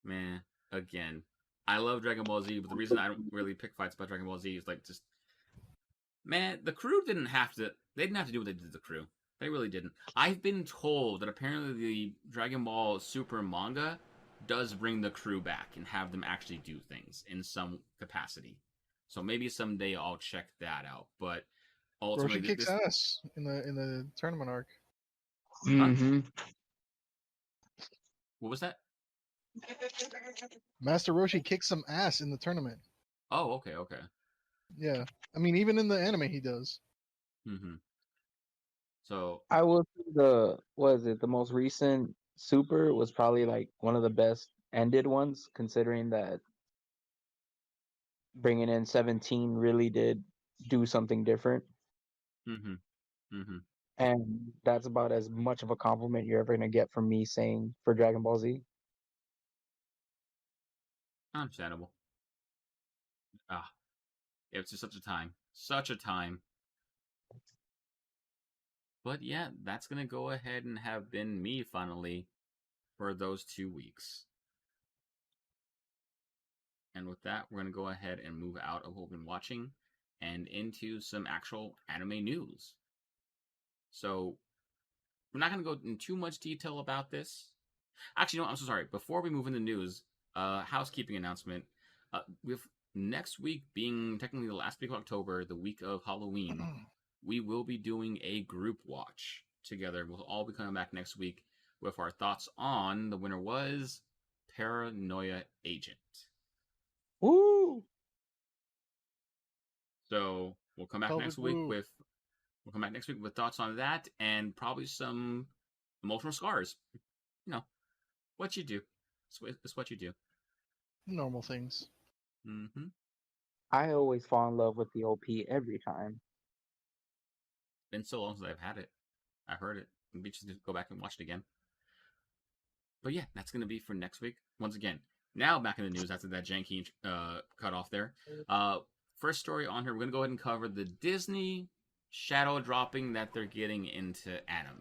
man, again, I love Dragon Ball Z, but the reason I don't really pick fights about Dragon Ball Z is like just, man, the crew didn't have to. They didn't have to do what they did to the crew. They really didn't. I've been told that apparently the Dragon Ball Super manga does bring the crew back and have them actually do things in some capacity. So maybe someday I'll check that out. But ultimately, Roshi kicks ass in the tournament arc. Mm-hmm. What was that? Master Roshi kicks some ass in the tournament. Oh, okay. Yeah, I mean even in the anime he does. So I will say the most recent Super was probably like one of the best ended ones, considering that bringing in 17 really did do something different. And that's about as much of a compliment you're ever gonna get from me saying for Dragon Ball Z. understandable. It was just such a time. But yeah, that's gonna go ahead and have been me finally for those 2 weeks. And with that, we're gonna go ahead and move out of what we've been watching and into some actual anime news. So we're not gonna go in too much detail about this. Actually, no, I'm so sorry. Before we move into news, housekeeping announcement. With next week being technically the last week of October, the week of Halloween, we will be doing a group watch together. We'll all be coming back next week with our thoughts on the winner was Paranoia Agent. Woo! So we'll come back next week with thoughts on that and probably some emotional scars. You know, what you do. It's what you do. Normal things. I always fall in love with the OP every time. Been so long since I've had it. I heard it. Maybe just go back and watch it again. But yeah, that's going to be for next week. Once again, now back in the news after that janky cut off there. First story on here, we're going to go ahead and cover the Disney shadow dropping that they're getting into anime.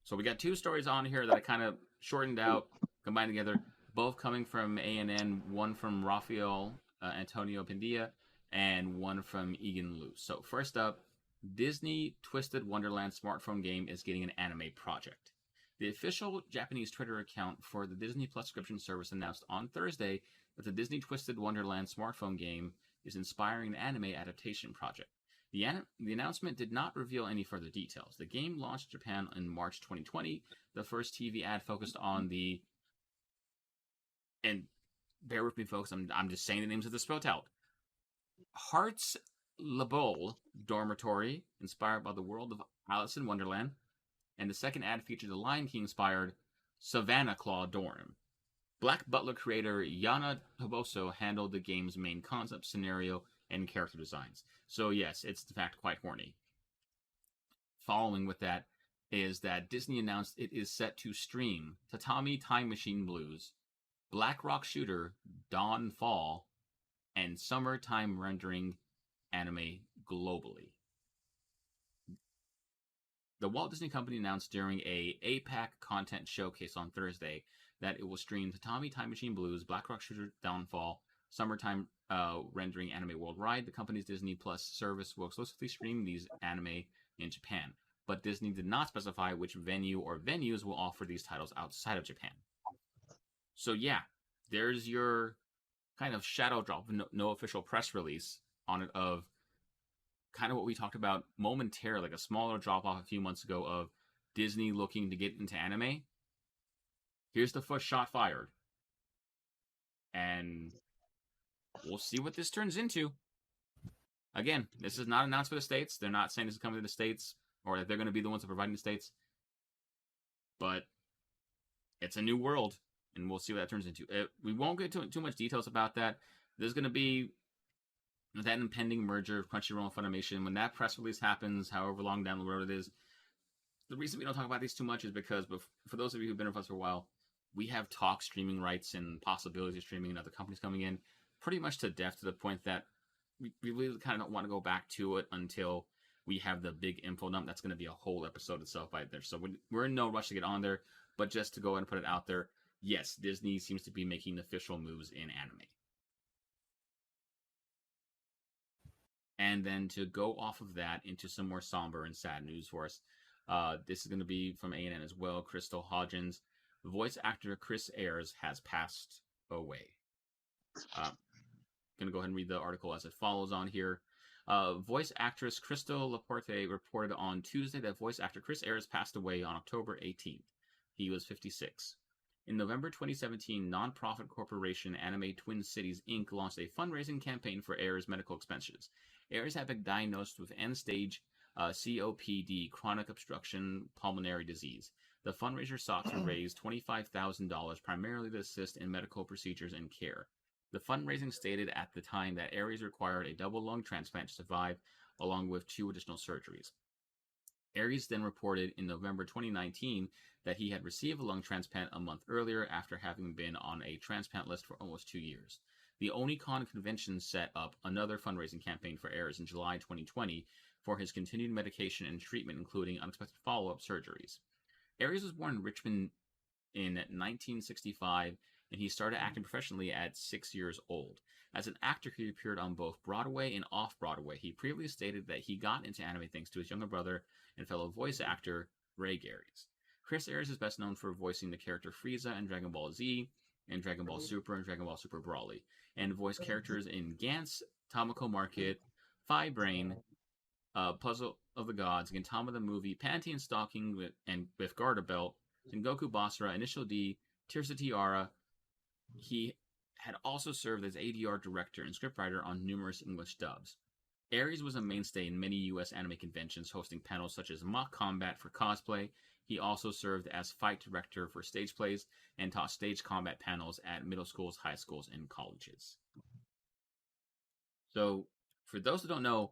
So we got 2 stories on here that I kind of shortened out, combined together, both coming from ANN, one from Rafael Antonio Pendia, and one from Egan Lu. So first up, Disney Twisted Wonderland smartphone game is getting an anime project. The official Japanese Twitter account for the Disney Plus subscription service announced on Thursday that the Disney Twisted Wonderland smartphone game is inspiring an anime adaptation project. The announcement did not reveal any further details. The game launched in Japan in March 2020. The first TV ad focused on the... And bear with me, folks. I'm just saying the names of the spelled out. Hearts Labole Dormitory, inspired by the world of Alice in Wonderland, and the second ad featured the Lion King-inspired Savannah Claw Dorm. Black Butler creator Yana Toboso handled the game's main concept, scenario, and character designs. So yes, it's in fact quite horny. Following with that is that Disney announced it is set to stream Tatami Time Machine Blues, Black Rock Shooter, Dawn Fall, and Summertime Rendering anime globally. The Walt Disney Company announced during a APAC content showcase on Thursday that it will stream Tatami Time Machine Blues, Black Rock Shooter Downfall, Summertime Rendering anime worldwide. The company's Disney Plus service will exclusively stream these anime in Japan, but Disney did not specify which venue or venues will offer these titles outside of Japan. So yeah, there's your kind of shadow drop, no official press release on it of kind of what we talked about momentarily, like a smaller drop off a few months ago of Disney looking to get into anime. Here's the first shot fired. And we'll see what this turns into. Again, this is not announced for the States. They're not saying this is coming to the States or that they're going to be the ones that are providing the States. But it's a new world, and we'll see what that turns into. We won't get too much details about that. There's going to be that impending merger of Crunchyroll and Funimation. When that press release happens, however long down the road it is, the reason we don't talk about these too much is because, for those of you who've been with us for a while, we have talked streaming rights and possibilities of streaming and other companies coming in pretty much to death, to the point that we really kind of don't want to go back to it until we have the big info dump. That's going to be a whole episode itself right there. So we're in no rush to get on there, but just to go ahead and put it out there, yes, Disney seems to be making official moves in anime. And then to go off of that into some more somber and sad news for us, this is going to be from ANN as well. Crystal Hodgins, voice actor Chris Ayres has passed away. Going to go ahead and read the article as it follows on here. Voice actress Crystal Laporte reported on Tuesday that voice actor Chris Ayres passed away on October 18th. He was 56. In November 2017, nonprofit corporation Anime Twin Cities Inc. launched a fundraising campaign for Ayres' medical expenses. Ayres had been diagnosed with end-stage COPD, chronic obstruction pulmonary disease. The fundraiser sought to raise $25,000 primarily to assist in medical procedures and care. The fundraising stated at the time that Ayres required a double lung transplant to survive, along with 2 additional surgeries. Ayres then reported in November 2019 that he had received a lung transplant a month earlier after having been on a transplant list for almost 2 years. The Onicon Convention set up another fundraising campaign for Ayres in July 2020 for his continued medication and treatment, including unexpected follow-up surgeries. Ayres was born in Richmond in 1965, and he started acting professionally at 6 years old. As an actor, he appeared on both Broadway and off-Broadway. He previously stated that he got into anime thanks to his younger brother and fellow voice actor, Ray Ayres. Chris Ayres is best known for voicing the character Frieza in Dragon Ball Z, and Dragon Ball Super and Dragon Ball Super Brawly, and voiced characters in Gantz, Tamako Market, Phi Brain, Puzzle of the Gods, Gintama the Movie, Panty and Stocking with Garter Belt, Sengoku Basara, Initial D, Tears of Tiara. He had also served as ADR director and scriptwriter on numerous English dubs. Ayres was a mainstay in many U.S. anime conventions, hosting panels such as Mock Combat for cosplay. He also served as fight director for stage plays and taught stage combat panels at middle schools, high schools, and colleges. So, for those who don't know,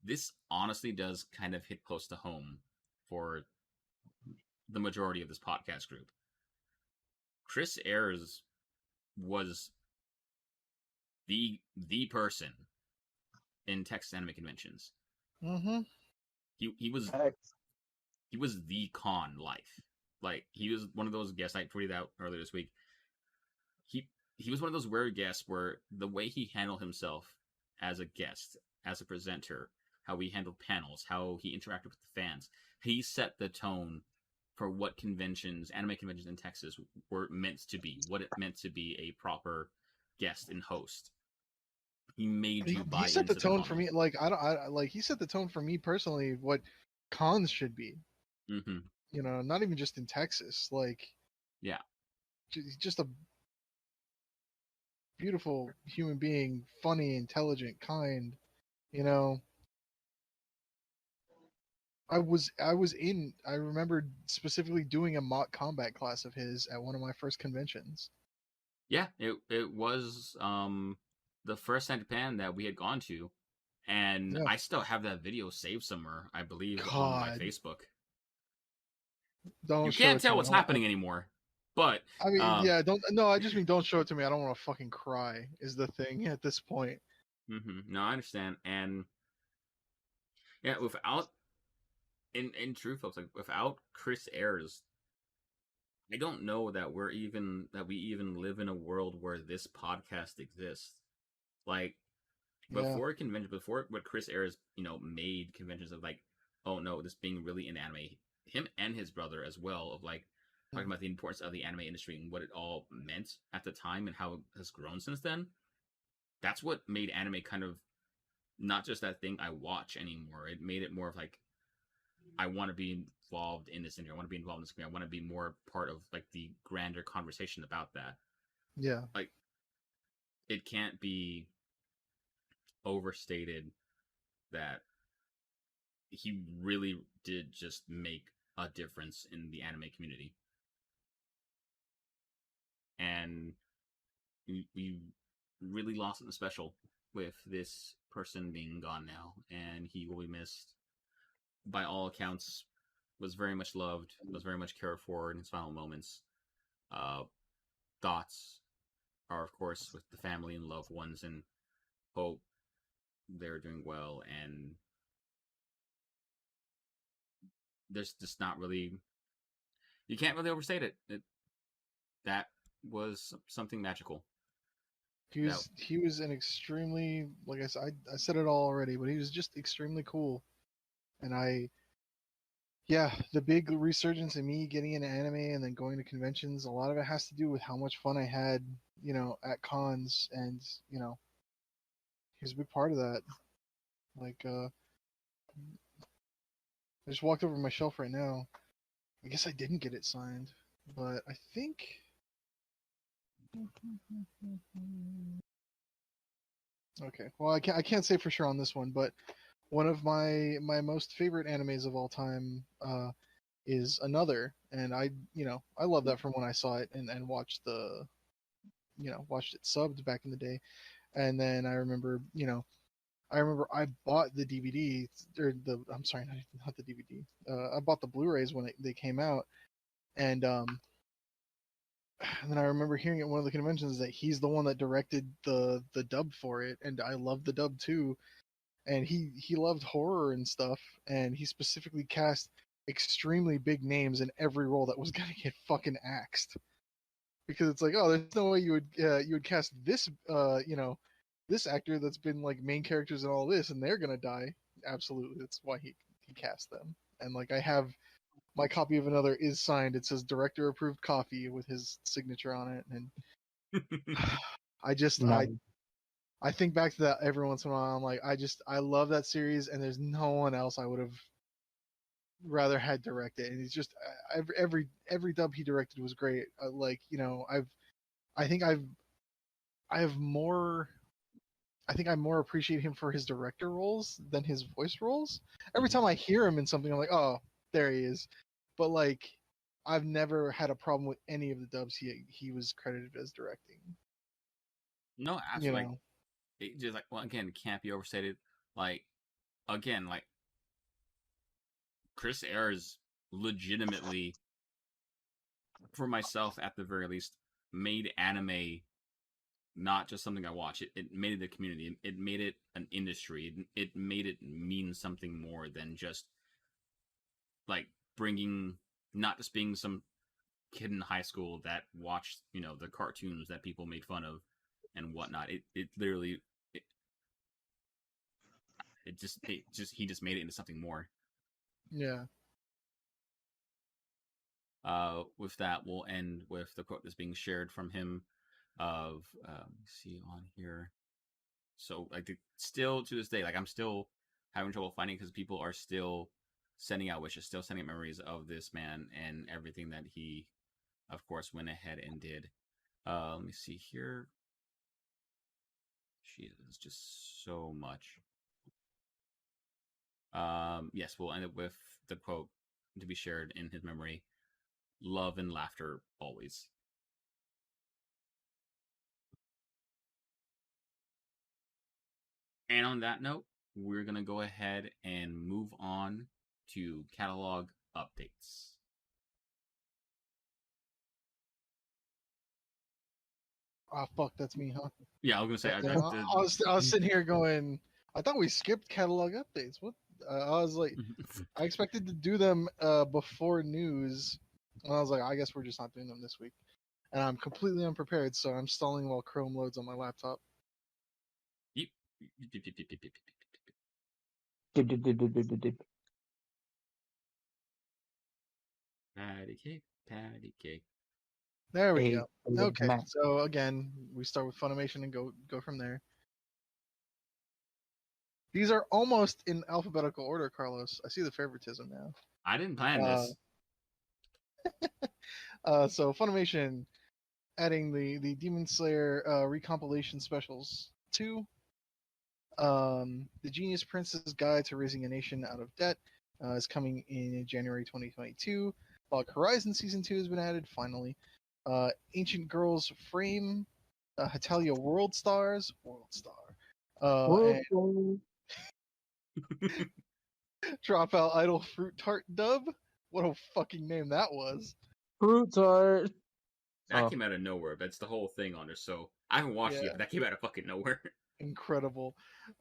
this honestly does kind of hit close to home for the majority of this podcast group. Chris Ayres was the person in Texas anime conventions. Mm-hmm. He was the con life. Like, he was one of those guests I tweeted out earlier this week. He was one of those rare guests where the way he handled himself as a guest, as a presenter, how he handled panels, how he interacted with the fans, he set the tone for what conventions, anime conventions in Texas, were meant to be, what it meant to be a proper guest and host. He made you buy into the He set the tone con for life. me. Like he set the tone for me personally. What cons should be. Mm-hmm. You know, not even just in Texas. Like, yeah, just a beautiful human being, funny, intelligent, kind. You know, I remember specifically doing a mock combat class of his at one of my first conventions. Yeah, it was the first Saint Japan that we had gone to, and Yeah. I still have that video saved somewhere, I believe, on my God, Facebook. don't You show can't it to tell me. what's happening anymore, but I mean, um, yeah, don't. No, I just mean don't show it to me. I don't want to fucking cry. Is the thing at this point? no, I understand, and yeah, without in truth, folks, like without Chris Ayres, I don't know that we even live in a world where this podcast exists. Like Yeah. before what Chris Ayres, made conventions of like, oh no, this being really in anime, him and his brother as well, of like talking Mm. about the importance of the anime industry and what it all meant at the time and how it has grown since then. That's what made anime kind of not just that thing I watch anymore. It made it more of like, I want to be involved in this industry. I want to be involved in this community. I want to be more part of like the grander conversation about that. Yeah. Like, it can't be overstated that he really did just make a difference in the anime community. And we really lost something special with this person being gone now. And he will be missed. By all accounts, was very much loved, was very much cared for in his final moments. Uh, Thoughts are, of course, with the family and loved ones, and hope they're doing well. And there's just not really, you can't really overstate it. That was something magical. That He was an extremely, like I said it all already, but he was just extremely cool. And yeah, the big resurgence in me getting into anime and then going to conventions, a lot of it has to do with how much fun I had, at cons, and he was a big part of that. Like, I just walked over my shelf right now. I guess I didn't get it signed, but I think. Okay, well, I can't say for sure on this one, but one of my most favorite animes of all time is Another, and I love that from when I saw it and watched watched it subbed back in the day, and then I remember I bought the DVD, or the I'm sorry, not the DVD. I bought the Blu-rays when they came out, and and then I remember hearing at one of the conventions that he's the one that directed the dub for it, and I love the dub too. And he loved horror and stuff, and he specifically cast extremely big names in every role that was gonna get fucking axed, because it's like, oh, there's no way you would cast this this actor that's been like main characters in all this, and they're gonna die. Absolutely, that's why he cast them. And like, I have my copy of Another is signed. It says director approved copy with his signature on it, and I just No, I think back to that every once in a while. I'm like, I love that series, and there's no one else I would have rather had direct it. And he's just every dub he directed was great. Like, I think I have more. I think I more appreciate him for his director roles than his voice roles. Every time I hear him in something, I'm like, oh, there he is. But like, I've never had a problem with any of the dubs he was credited as directing. no, You absolutely. Like, know, it just like, well, again, it can't be overstated. Like, again, like Chris Ayres legitimately, for myself at the very least, made anime not just something I watch. It made it a community. It made it an industry. It made it mean something more than just like bringing, not just being some kid in high school that watched the cartoons that people made fun of and whatnot. It literally it just he just made it into something more. yeah. With that, we'll end with the quote that's being shared from him of see on here. So like, still to this day, like I'm still having trouble finding, because people are still sending out wishes, still sending memories of this man and everything that he, of course, went ahead and did. Let me see here. She is just so much. Yes, we'll end it with the quote to be shared in his memory: "Love and laughter always." And on that note, we're gonna go ahead and move on to catalog updates. Ah, fuck, that's me, huh? Yeah, I was gonna say, Yeah, I was sitting here going, I thought we skipped catalog updates. What? I was like, I expected to do them before news, and I was like, I guess we're just not doing them this week. And I'm completely unprepared, so I'm stalling while Chrome loads on my laptop. Yep. Patty cake, patty cake. There we Hey, go. Okay, Matt. so again, we start with Funimation and go from there. These are almost in alphabetical order, Carlos. I see the favoritism now. I didn't plan this. So Funimation adding the Demon Slayer recompilation specials 2, the Genius Prince's Guide to Raising a Nation Out of Debt is coming in January 2022. Log Horizon Season 2 has been added finally. Ancient Girls Frame, Hatalia World Star, and Dropout Idol Fruit Tart Dub. What a fucking name that was. Fruit tart. That came out of nowhere. That's the whole thing on there. So I haven't watched it Yeah. yet, but that came out of fucking nowhere. Incredible.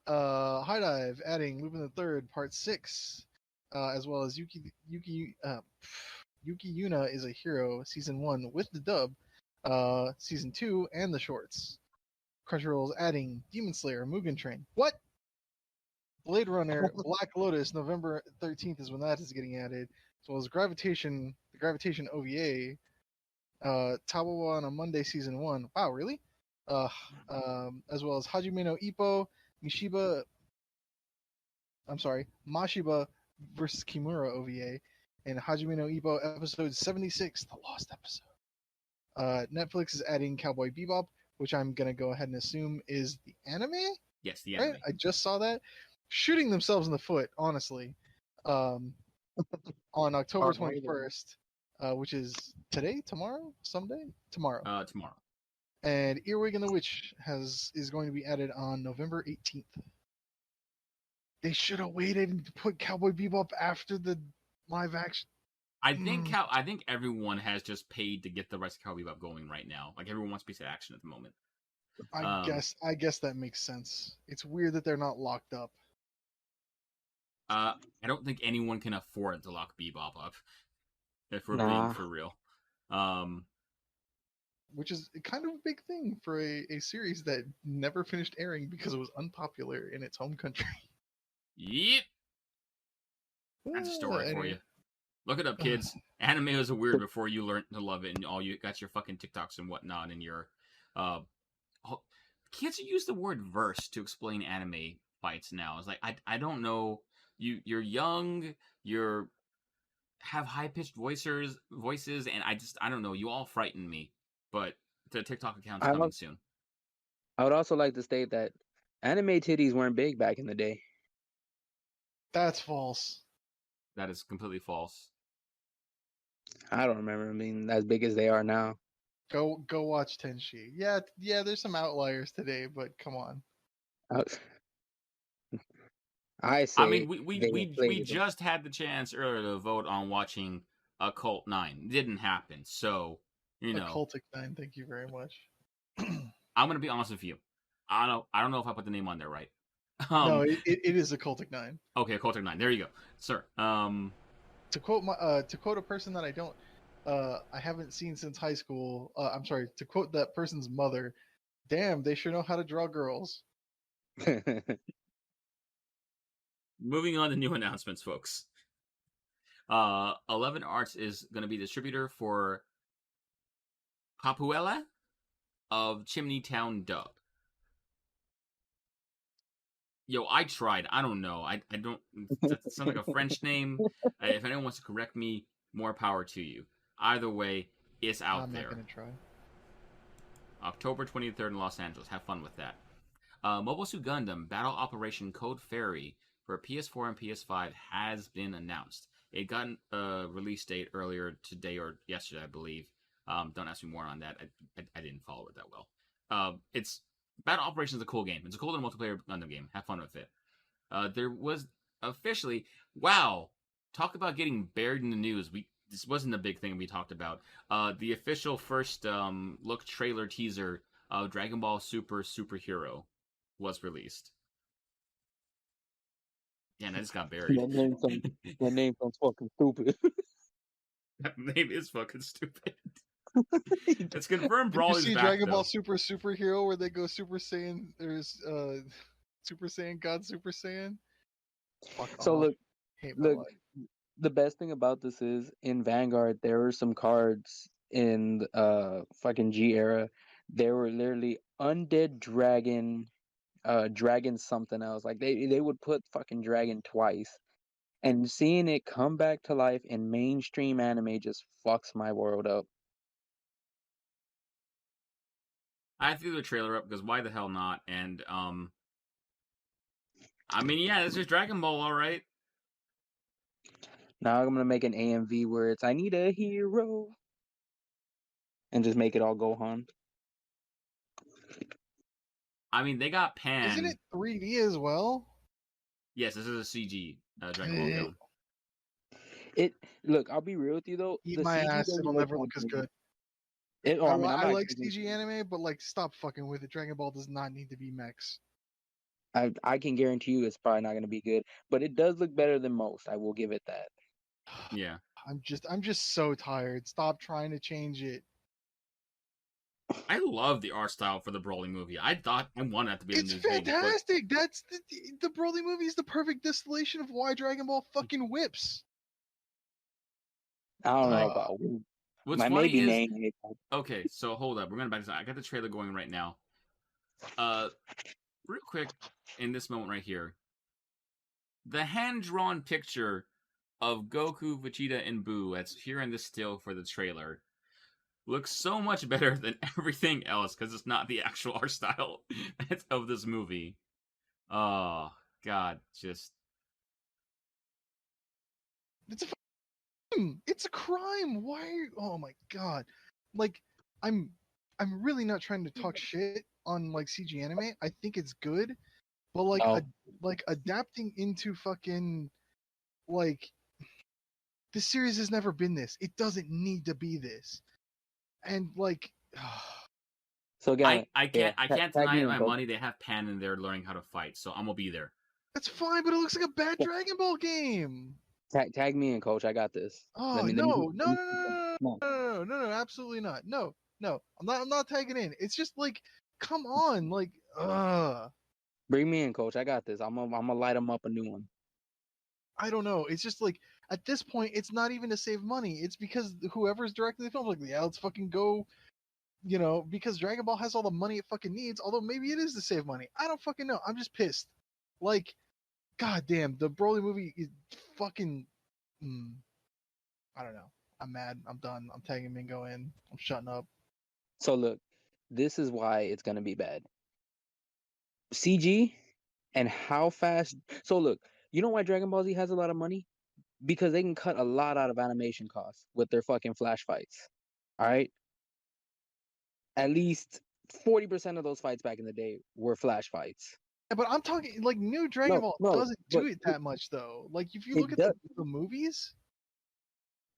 High Dive adding Lupin the Third Part 6, as well as Yuki Yuna is a Hero Season 1 with the dub, Season 2 and the shorts. Crunchyroll's adding Demon Slayer Mugen Train. What? Blade Runner Black Lotus November 13th is when that is getting added, as well as the Gravitation OVA, Tawawa on a Monday Season 1. Wow, really? As well as Hajime no Ippo, Mashiba versus Kimura OVA, and Hajime no Ippo episode 76, the lost episode. Netflix is adding Cowboy Bebop, which I'm gonna go ahead and assume is the anime. Yes, the anime. Right? I just saw that. Shooting themselves in the foot, honestly. On October 21st, which is today, tomorrow, someday, tomorrow. Tomorrow. And Earwig and the Witch is going to be added on November 18th. They should have waited and put Cowboy Bebop after the live action. I think everyone has just paid to get the rest of Cowboy Bebop going right now. Like everyone wants a piece of action at the moment. I guess that makes sense. It's weird that they're not locked up. I don't think anyone can afford to lock Bebop up. If we're being for real. Which is kind of a big thing for a series that never finished airing because it was unpopular in its home country. Yep. That's a story for you. Look it up, kids. Anime was weird before you learned to love it, and all you got your fucking TikToks and whatnot, and your kids use the word verse to explain anime fights now. It's like I don't know. You're young. You're have high pitched voices, and I don't know. You all frighten me. But the TikTok account's coming soon. I would also like to state that anime titties weren't big back in the day. That's false. That is completely false. I don't remember. I mean, as big as they are now. Go watch Tenshi. Yeah. There's some outliers today, but come on. I say. I mean, we just had the chance earlier to vote on watching Occult 9. It didn't happen, so you know. Occultic 9. Thank you very much. I'm gonna be honest with you. I don't know if I put the name on there right. No, it is Occultic 9. Okay, Occultic 9. There you go, sir. To quote a person that I haven't seen since high school. I'm sorry. To quote that person's mother, "Damn, they sure know how to draw girls." Moving on to new announcements, folks. 11 Arts is going to be distributor for Papuela of Chimney Town Dub. Yo, I tried. I don't know. I don't. That sounds like a French name. If anyone wants to correct me, more power to you. Either way, it's out there. I'm not gonna try. October 23rd in Los Angeles. Have fun with that. Mobile Suit Gundam Battle Operation Code Fairy for PS4 and PS5 has been announced. It got a release date earlier today or yesterday, I believe. Don't ask me more on that. I didn't follow it that well. It's Battle Operation is a cool game. It's a cool little multiplayer Gundam game. Have fun with it. There was officially, wow, talk about getting buried in the news. This wasn't a big thing we talked about. The official first look trailer teaser of Dragon Ball Super Superhero was released. Yeah, that just got buried. That name sounds fucking stupid. That name is fucking stupid. It's confirmed Did you Brawly's see back, Dragon though. Ball Superhero where they go Super Saiyan? There's Super Saiyan God Super Saiyan. Fuck So off. look, Hate my life. the best thing about this is in Vanguard there were some cards in fucking G era. They were literally undead dragon, dragon something else. Like they would put fucking dragon twice. And seeing it come back to life in mainstream anime just fucks my world up. I threw the trailer up because why the hell not? And I mean, yeah, this is Dragon Ball, all right. Now I'm gonna make an AMV where it's I need a hero, and just make it all Gohan. I mean, they got Pan. Isn't it 3D as well? Yes, this is a CG Dragon Ball film. Look, I'll be real with you though. Eat the my CG ass. doesn't It'll look never look as comfortable. good. I mean, I'm I not like accusing CG anime, but like, stop fucking with it. Dragon Ball does not need to be mechs. I can guarantee you it's probably not gonna be good, but it does look better than most. I will give it that. Yeah. I'm just so tired. Stop trying to change it. I love the art style for the Broly movie. I thought I wanted that to be the It's new thing. fantastic. That's the Broly movie is the perfect distillation of why Dragon Ball fucking whips. I don't know about What's my funny maybe is name. okay. So hold up, we're gonna back this up. I got the trailer going right now. Real quick, in this moment right here, the hand-drawn picture of Goku, Vegeta, and Boo that's here in this still for the trailer looks so much better than everything else because it's not the actual art style of this movie. Oh God, just It's a crime. Why? Oh my god! Like, I'm really not trying to talk shit on like CG anime. I think it's good, but like No. like adapting into fucking like this series has never been this. It doesn't need to be this, and like. So again, I can't tag deny me it in, my Coach. money. They have Pan in there learning how to fight, so I'm gonna be there. That's fine, but it looks like a bad Dragon Ball game. Tag me in, Coach. I got this. Oh no, absolutely not. No, I'm not tagging in. It's just like, come on, like, Bring me in, Coach. I got this. I'm gonna light him up a new one. I don't know. It's just like at this point, it's not even to save money. It's because whoever's directing the film, like, yeah, let's fucking go. You know, because Dragon Ball has all the money it fucking needs. Although maybe it is to save money. I don't fucking know. I'm just pissed. Like, goddamn, the Broly movie is fucking. I don't know. I'm mad. I'm done. I'm tagging Mingo in. I'm shutting up. So look, this is why it's gonna be bad. CG and how fast. So look, you know why Dragon Ball Z has a lot of money? Because they can cut a lot out of animation costs with their fucking flash fights. All right. At least 40% of those fights back in the day were flash fights. Yeah, but I'm talking like new Dragon Ball doesn't do it that much though. Like if you look at the movies.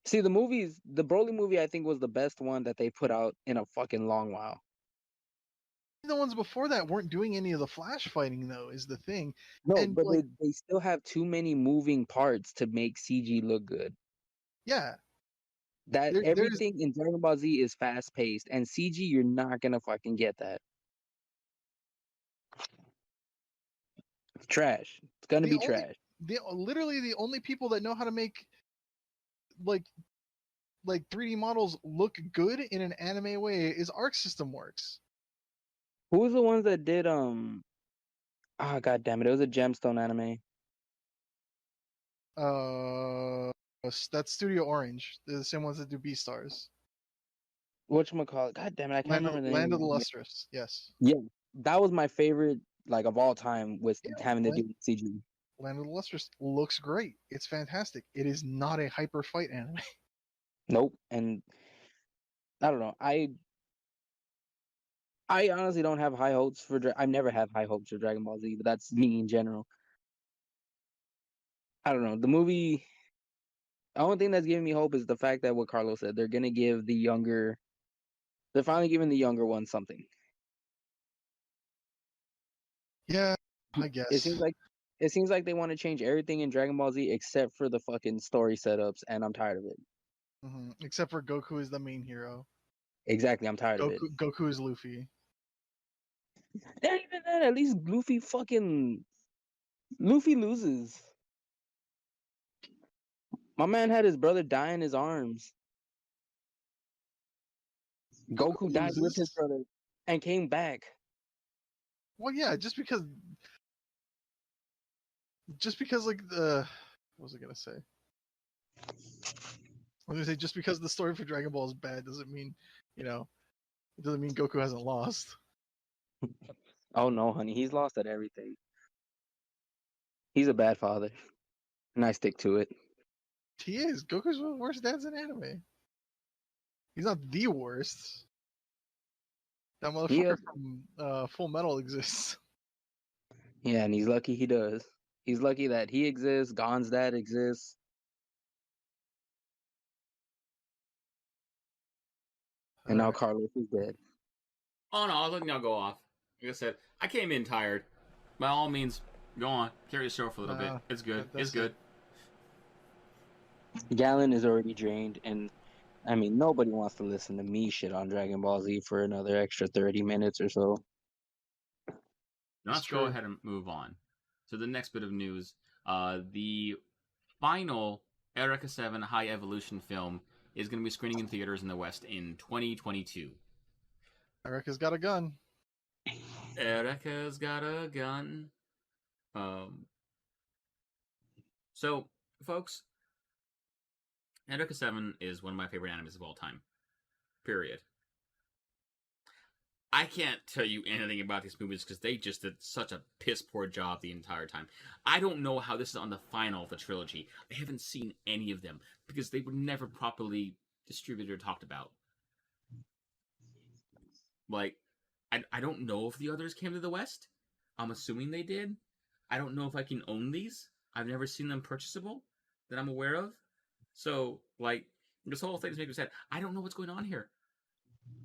See the movies, the Broly movie I think was the best one that they put out in a fucking long while. The ones before that weren't doing any of the flash fighting though, is the thing. No, and, but like, they still have too many moving parts to make CG look good. Yeah. That everything in Dragon Ball Z is fast paced, and CG you're not gonna fucking get that. It's trash. It's gonna be trash. Literally the only people that know how to make like 3D models look good in an anime way is Arc System Works. Who was the ones that did god damn it, it was a gemstone anime. That's Studio Orange. They're the same ones that do Beastars. Whatchamacallit? God damn it, I can't remember the name. Land of the Lustrous, yes. Yeah, that was my favorite like of all time with Yeah, having to do with CG. Land of the Lustrous looks great. It's fantastic. It is not a hyper fight anime. Nope. And I don't know. I honestly don't have high hopes for. I've never had high hopes for Dragon Ball Z, but that's me in general. I don't know. The movie. The only thing that's giving me hope is the fact that what Carlos said. They're gonna give the younger. They're finally giving the younger ones something. Yeah, I It guess. seems like. It seems like they want to change everything in Dragon Ball Z except for the fucking story setups, and I'm tired of it. Except for Goku is the main hero. Exactly, I'm tired of it. Goku is Luffy. Not even that. At least Luffy loses. My man had his brother die in his arms. Goku died with his loses. brother and came back. Well, yeah, just because like the what was I gonna say? I was gonna say just because the story for Dragon Ball is bad doesn't mean, you know, it doesn't mean Goku hasn't lost. Oh no, honey, he's lost at everything. He's a bad father, and I stick to it. He is. Goku's one of the worst dads in anime. He's not the worst. That Yeah, motherfucker from Full Metal exists. yeah, and he's lucky he does. He's lucky that he exists. Gon's dad exists, and now Alright. Carlos is dead. Oh no, I was letting y'all go off. Like I said, I came in tired. By all means, go on. Carry the show for a little bit. It's good. It's good. Gallon is already drained, and I mean nobody wants to listen to me shit on Dragon Ball Z for another extra 30 minutes or so. Now let's go ahead and move on. So the next bit of news, the final Erica 7 High Evolution film is going to be screening in theaters in the West in 2022. Erica's got a gun. Erica's got a gun. So, folks, Erica 7 is one of my favorite animes of all time. Period. I can't tell you anything about these movies because they just did such a piss poor job the entire time. I don't know how this is on the final of the trilogy. I haven't seen any of them because they were never properly distributed or talked about. Like, I don't know if the others came to the West. I'm assuming they did. I don't know if I can own these. I've never seen them purchasable that I'm aware of. So, like, this whole thing is making me sad. I don't know what's going on here.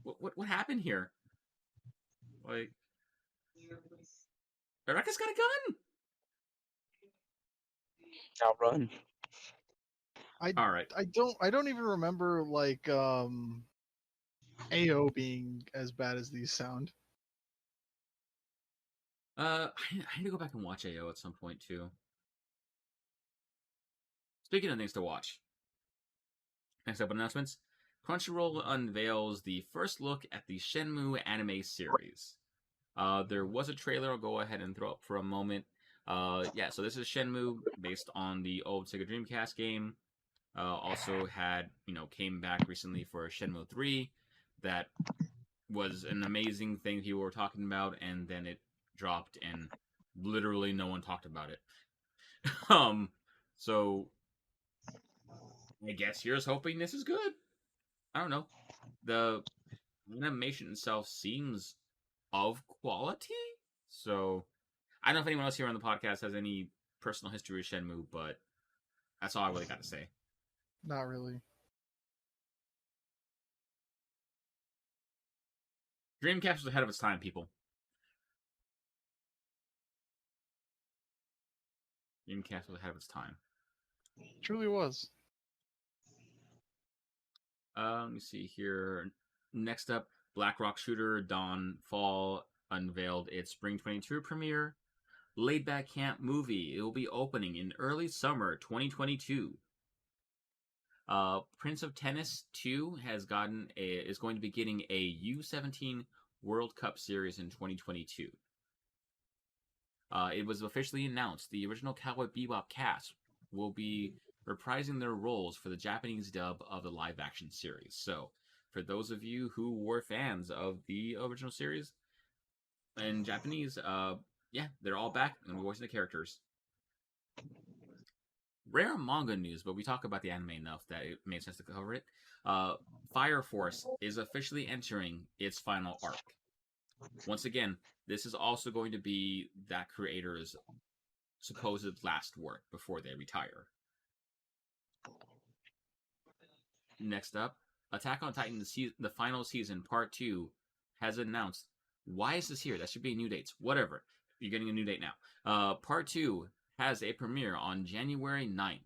What happened here? Like, Erica's got a gun. Now run. All right. I don't even remember like AO being as bad as these sound. I need to go back and watch AO at some point too. Speaking of things to watch, next up announcements. Crunchyroll unveils the first look at the Shenmue anime series. There was a trailer. I'll go ahead and throw up for a moment. Yeah, so this is Shenmue based on the old Sega Dreamcast game. Also had, came back recently for Shenmue 3. That was an amazing thing people were talking about, and then it dropped, and literally no one talked about it. So I guess here's hoping this is good. I don't know. The animation itself seems of quality, so I don't know if anyone else here on the podcast has any personal history with Shenmue, but that's all I really got to say. Not really. Dreamcast was ahead of its time, people. Dreamcast was ahead of its time. Truly was. Let me see here. Next up, Black Rock Shooter Dawn Fall unveiled its Spring 22 premiere. Laid Back Camp movie. It will be opening in early summer 2022. Prince of Tennis 2 is going to be getting a U17 World Cup series in 2022. It was officially announced the original Cowboy Bebop cast will be reprising their roles for the Japanese dub of the live-action series. So, for those of you who were fans of the original series in Japanese, yeah, they're all back and we're voicing the characters. Rare manga news, but we talk about the anime enough that it made sense to cover it. Fire Force is officially entering its final arc. Once again, this is also going to be that creator's supposed last work before they retire. Next up, Attack on Titan, the final season, part 2, has announced. Why is this here? That should be new dates. Whatever. You're getting a new date now. Part 2 has a premiere on January 9th.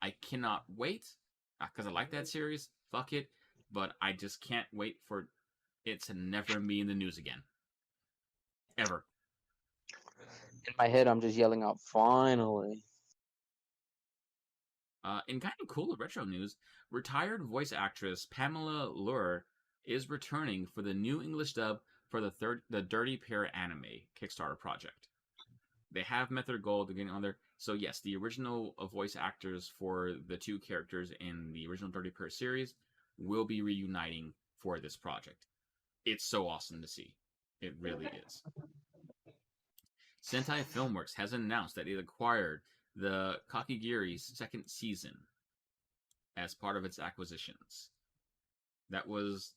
I cannot wait because I like that series. Fuck it. But I just can't wait for it to never be in the news again. Ever. In my head, I'm just yelling out, finally. In kind of cool retro news, retired voice actress Pamela Lure is returning for the new English dub for the Dirty Pair anime Kickstarter project. They have met their goal to getting on there. So yes, the original voice actors for the two characters in the original Dirty Pair series will be reuniting for this project. It's so awesome to see. It really is. Sentai Filmworks has announced that it acquired the Kakigiri's second season as part of its acquisitions. That was...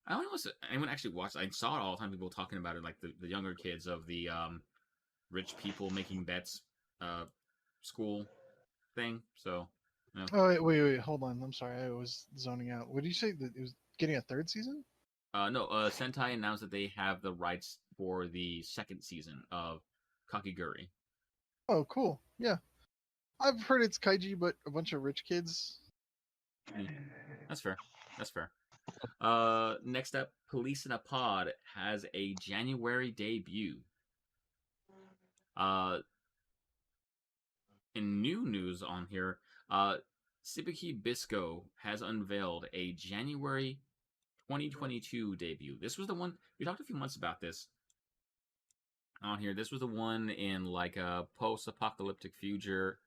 I don't know if anyone actually watched. I saw it all the time. People talking about it, like the younger kids of the rich people making bets school thing. So, you know. Oh wait, hold on. I'm sorry, I was zoning out. What did you say that it was getting a third season? No, Sentai announced that they have the rights for the second season of Kakiguri. Oh, cool. Yeah, I've heard it's kaiji, but a bunch of rich kids. That's fair. That's fair. Next up, Police in a Pod has a January debut. In new news on here, Sibuki Bisco has unveiled a January 2022 debut. This was the one we talked a few months about this on here. This was the one in like a post-apocalyptic future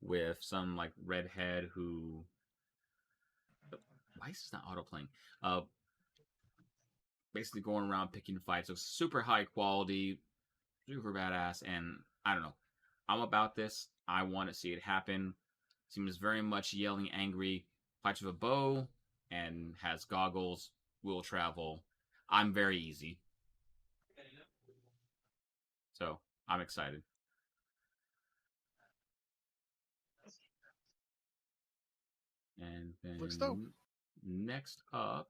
with some like redhead who. Why is this not autoplaying? Basically going around picking fights. So super high quality, super badass, and I don't know. I'm about this. I want to see it happen. Seems very much yelling angry, fights with a bow, and has goggles, will travel. I'm very easy. So I'm excited. And then Looks dope. Next up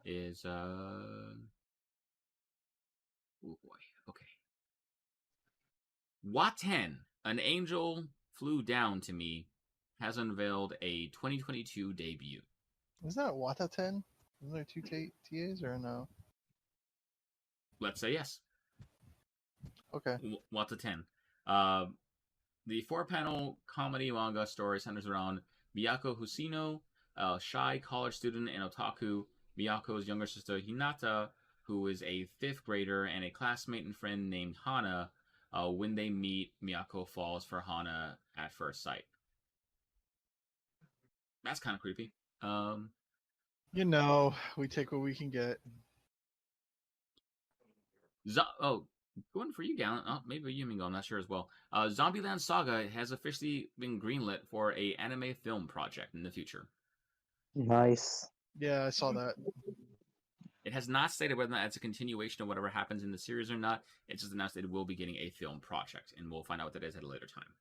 is oh boy, okay. Waten, an angel flew down to me, has unveiled a 2022 debut. Is that Wataten? Isn't there two TAs or no? Let's say yes. Okay. Waten. The 4-panel comedy manga story centers around Miyako Husino, a shy college student and otaku, Miyako's younger sister Hinata, who is a 5th grader, and a classmate and friend named Hana. When they meet, Miyako falls for Hana at first sight. That's kind of creepy. You know, we take what we can get. Going for you, Gallant. Oh, maybe you, Mingo. I'm not sure as well. Zombieland Saga has officially been greenlit for a anime film project in the future. Nice. Yeah, I saw that. It has not stated whether or not it's a continuation of whatever happens in the series or not. It's just announced that it will be getting a film project, and we'll find out what that is at a later time.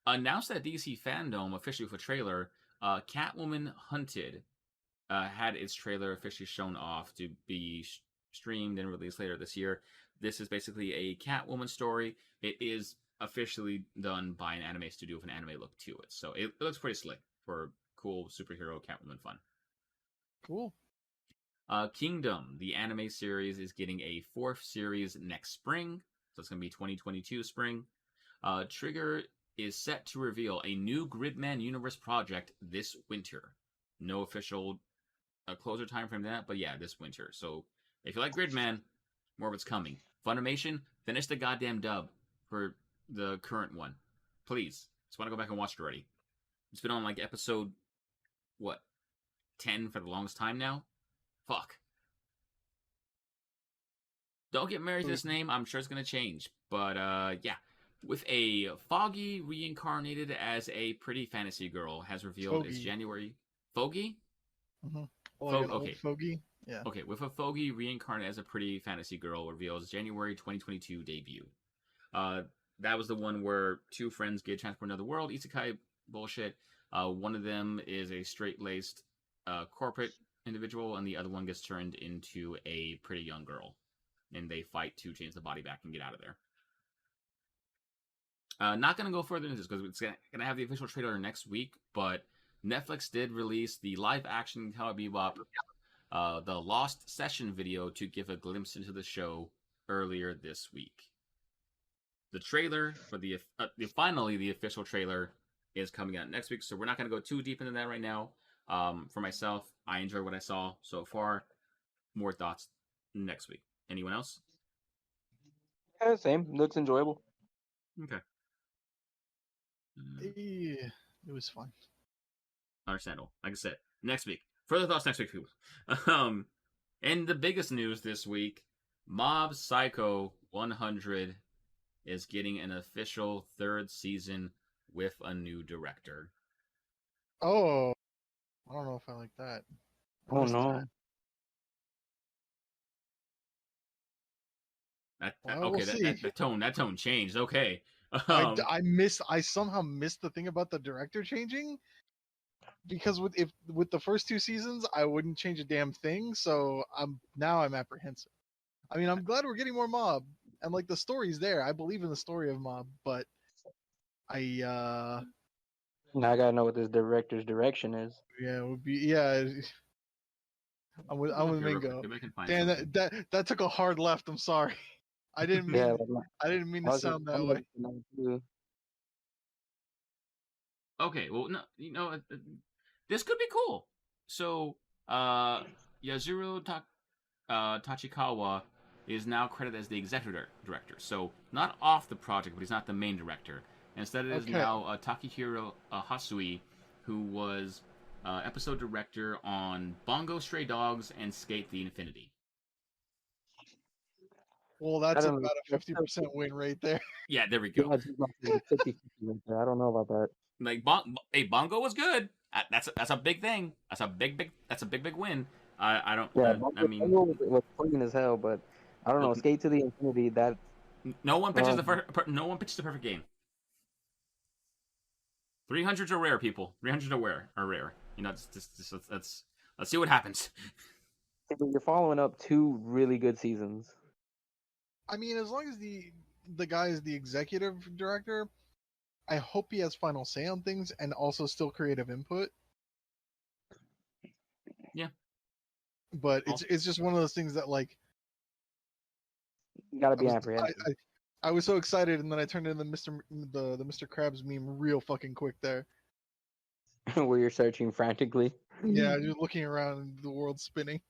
Announced at DC Fandom officially with a trailer, Catwoman Hunted had its trailer officially shown off to be streamed and released later this year. This is basically a Catwoman story. It is officially done by an anime studio with an anime look to it. So it looks pretty slick for cool superhero Catwoman fun. Cool. Kingdom, the anime series, is getting a 4th series next spring. So it's going to be 2022 spring. Trigger is set to reveal a new Gridman universe project this winter. No official closer time frame than that, but yeah, this winter. So if you like Gridman, more of it's coming. Funimation, finish the goddamn dub for the current one. Please. Just want to go back and watch it already. It's been on like episode, 10 for the longest time now? Fuck. Don't get married to this name. I'm sure it's gonna change. But yeah, with a Foggy reincarnated as a pretty fantasy girl has revealed its Fogey. January. Foggy? Mm-hmm. Like an old Okay. fogey. Yeah. Okay, with a Foggy reincarnated as a pretty fantasy girl reveals January 2022 debut. Uh, that was the one where two friends get transported to another world. Isekai bullshit. One of them is a straight-laced corporate individual, and the other one gets turned into a pretty young girl, and they fight to change the body back and get out of there. Not gonna go further into this because it's gonna have the official trailer next week, but Netflix did release the live-action Cowboy Bebop, the Lost Session video to give a glimpse into the show earlier this week. The trailer for finally the official trailer is coming out next week, so we're not going to go too deep into that right now. For myself, I enjoy what I saw so far. More thoughts next week. Anyone else? Yeah, same. Looks enjoyable. Okay. Yeah, it was fun. Understandable. Like I said, next week. Further thoughts next week, people. And the biggest news this week, Mob Psycho 100 is getting an official third season with a new director. Oh, I don't know if I like that. Oh no. We'll see. That tone changed. Okay. I somehow missed the thing about the director changing, because with the first two seasons I wouldn't change a damn thing. So I'm apprehensive. I mean, I'm glad we're getting more Mob, and like the story's there. I believe in the story of Mob, but Now I gotta know what this director's direction is. it would be I'm with Mingo. Damn, that took a hard left. I'm sorry. I didn't mean to sound that way. Okay, well, no, this could be cool. So, Yasuro Tachikawa is now credited as the executive director. So, not off the project, but he's not the main director. Instead, it is now Takehiro Hasui, who was episode director on Bongo Stray Dogs and Skate the Infinity. Well, that's about a 50% win rate there. Yeah, there we go. I don't know about that. Like, Bongo was good. That's a big thing. That's a big win. I don't. Yeah, I mean, Bongo was clean as hell, but I don't know. Skate to the Infinity. That no one pitches no one pitches the perfect game. 300s are rare, people. 300s are rare. You know, let's see what happens. You're following up two really good seasons. I mean, as long as the guy is the executive director, I hope he has final say on things and also still creative input. Yeah. But it's just one of those things that, like, you gotta be apprehensive. I was so excited, and then I turned into the Mr. Krabs meme real fucking quick there. Where you're searching frantically. Yeah, you're looking around and the world's spinning.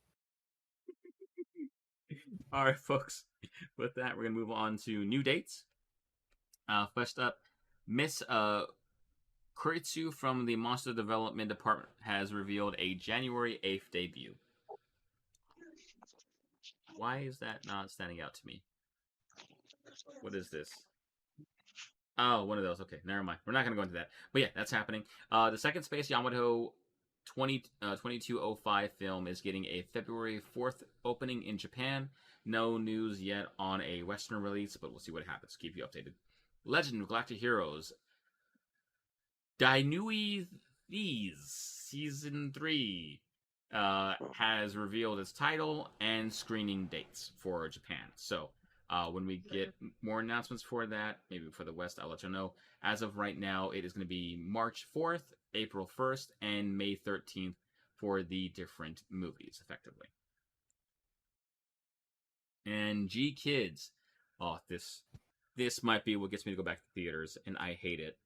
All right, folks. With that, we're gonna move on to new dates. First up, Miss Kuritsu from the Monster Development Department has revealed a January 8th debut. Why is that not standing out to me? What is this? Oh, one of those. Okay, never mind. We're not going to go into that. But yeah, that's happening. The second Space Yamato 2205 film is getting a February 4th opening in Japan. No news yet on a Western release, but we'll see what happens. Keep you updated. Legend of Galactic Heroes Dainui These Season 3 has revealed its title and screening dates for Japan. So when we get more announcements for that, maybe for the West, I'll let you know. As of right now, it is going to be March 4th, April 1st, and May 13th for the different movies, effectively. And G Kids. Oh, this might be what gets me to go back to theaters, and I hate it.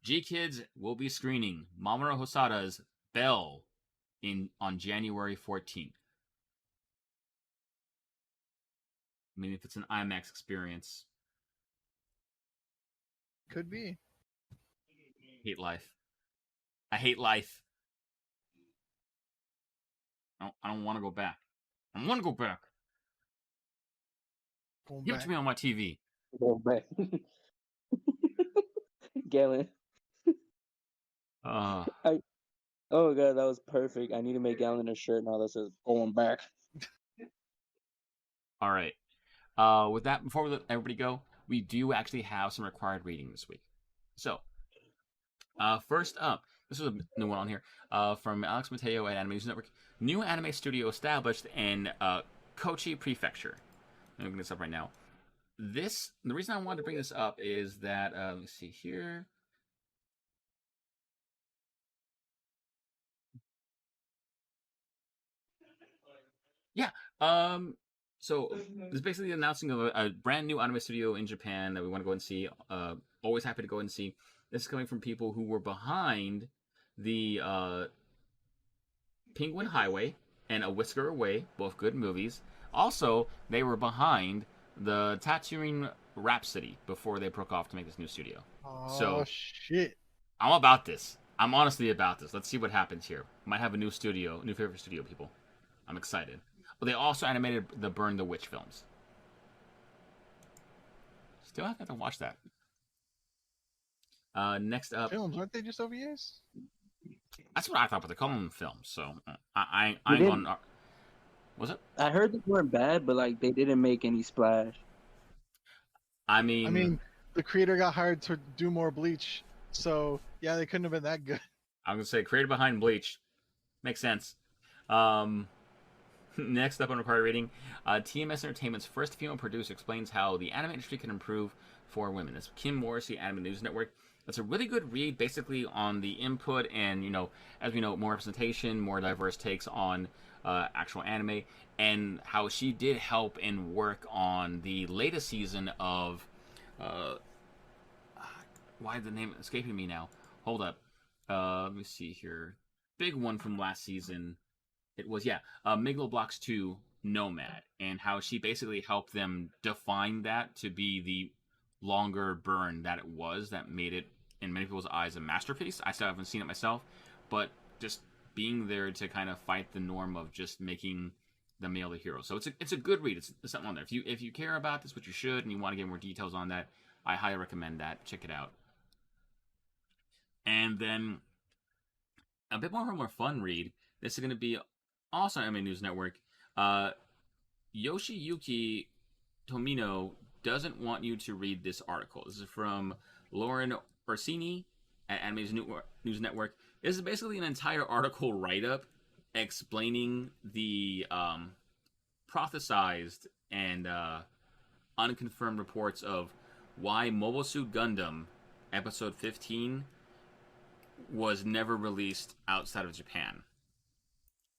G Kids will be screening Mamoru Hosada's Bell on January 14th. I mean, if it's an IMAX experience. Could be. I hate life. I hate life. I don't want to go back. I want to go back. Going Give it back. to me on my TV. Go back. Galen. Uh, Oh god, that was perfect. I need to make Galen a shirt now that says "going back." all right. With that, before we let everybody go, we do actually have some required reading this week. So, first up, this is a new one on here from Alex Mateo at Anime News Network. New anime studio established in Kochi Prefecture. I'm looking this up right now. The reason I wanted to bring this up is that, let me see here. Yeah. So this is basically announcing of a brand new anime studio in Japan that we want to go and see. Always happy to go and see. This is coming from people who were behind the Penguin Highway and A Whisker Away, both good movies. Also, they were behind the Tatooine Rhapsody before they broke off to make this new studio. Oh So shit! I'm about this. I'm honestly about this. Let's see what happens here. Might have a new studio, new favorite studio, people. I'm excited. But they also animated the Burn the Witch films. Still have to watch that. Next up, Films aren't they just OVAs? that's what I thought, but they call them films. So I'm didn't- on. Was it? I heard they weren't bad, but like they didn't make any splash. I mean, The creator got hired to do more Bleach, so yeah, they couldn't have been that good. I'm gonna say created behind Bleach. Makes sense. Next up on required rating, TMS Entertainment's first female producer explains how the anime industry can improve for women. That's Kim Morrissey, Anime News Network. That's a really good read, basically on the input and, as we know, more representation, more diverse takes on actual anime, and how she did help and work on the latest season of. Why is the name escaping me now? Hold up. Let me see here. Big one from last season. It was, Megalobox 2 Nomad, and how she basically helped them define that to be the longer burn that it was, that made it, in many people's eyes, a masterpiece. I still haven't seen it myself, but just being there to kind of fight the norm of just making the male the hero. So it's a good read. It's something on there. If you care about this, which you should, and you want to get more details on that, I highly recommend that. Check it out. And then a bit more of a more fun read. This is going to be also Anime News Network. Yoshiyuki Tomino doesn't want you to read this article. This is from Lauren Orsini at Anime News Network. This is basically an entire article write-up explaining the prophesized and unconfirmed reports of why Mobile Suit Gundam Episode 15 was never released outside of Japan.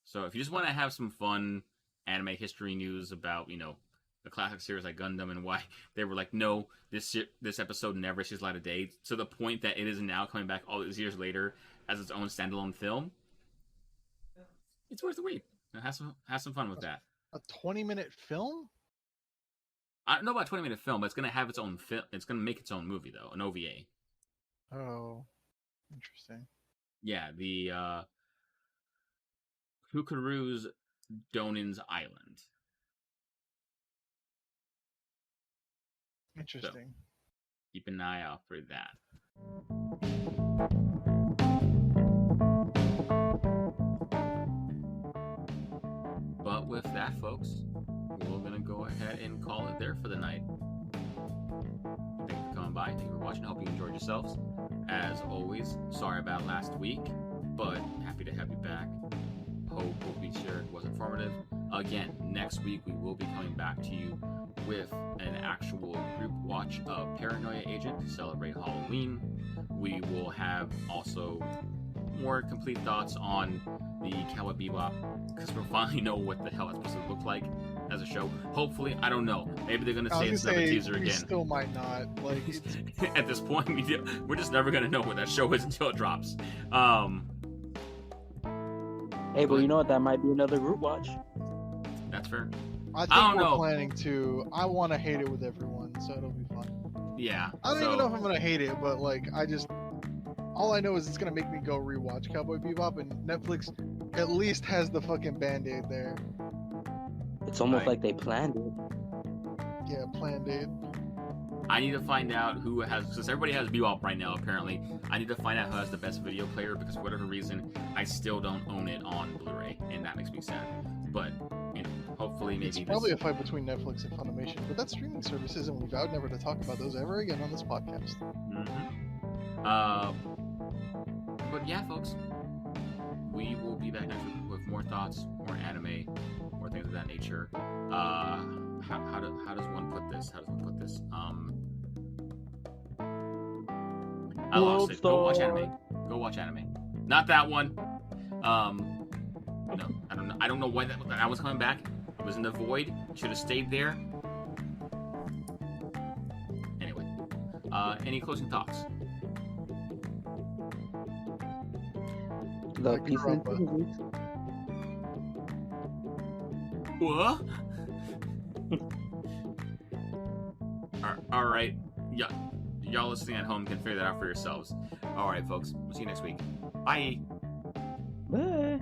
So if you just want to have some fun anime history news about, the classic series like Gundam and why they were like, no, this episode never sees light of day, to the point that it is now coming back all these years later as its own standalone film, it's worth the read. Have some fun with that. A 20-minute film? I don't know about 20-minute film, but it's going to have its own film. It's going to make its own movie, though, an OVA. Oh, interesting. Yeah, the Hukaru's Donin's Island. Interesting. So, keep an eye out for that. But with that, folks, we're going to go ahead and call it there for the night. Thank you for coming by. Thank you for watching. I hope you enjoyed yourselves. As always, sorry about last week, but happy to have you back. Hope what we shared was informative. Again, next week we will be coming back to you with an actual group watch of Paranoia Agent to celebrate Halloween. We will have also more complete thoughts on the Cowboy Bebop, because we'll finally know what the hell it's supposed to look like as a show. Hopefully, I don't know. Maybe they're going to say it's another teaser we again. Still might not. Like, at this point, we're just never going to know what that show is until it drops. Hey, but you know what? That might be another group watch. That's fair. I think don't we're know. planning to. I want to hate it with everyone, so it'll be fun. Yeah. I don't even know if I'm gonna hate it, but like, all I know is it's gonna make me go rewatch Cowboy Bebop, and Netflix at least has the fucking Band-Aid there. It's almost Right. like they planned it. Yeah, Planned Aid. I need to find out who has, since everybody has Bebop right now, apparently, I need to find out who has the best video player, because for whatever reason, I still don't own it on Blu-ray, and that makes me sad. But, you know, hopefully maybe It's this... probably a fight between Netflix and Funimation, but that's streaming services, and we vowed never to talk about those ever again on this podcast. But yeah, folks, we will be back next week with more thoughts, more anime, more things of that nature. How does one put this? I lost it. Go watch anime. Go watch anime. Not that one. No, I don't know. I don't know why that was coming back. It was in the void. Should have stayed there. Anyway, any closing thoughts? Love, peace, and peace. What? All right. Yeah. Y'all listening at home can figure that out for yourselves. All right, folks. We'll see you next week. Bye. Bye.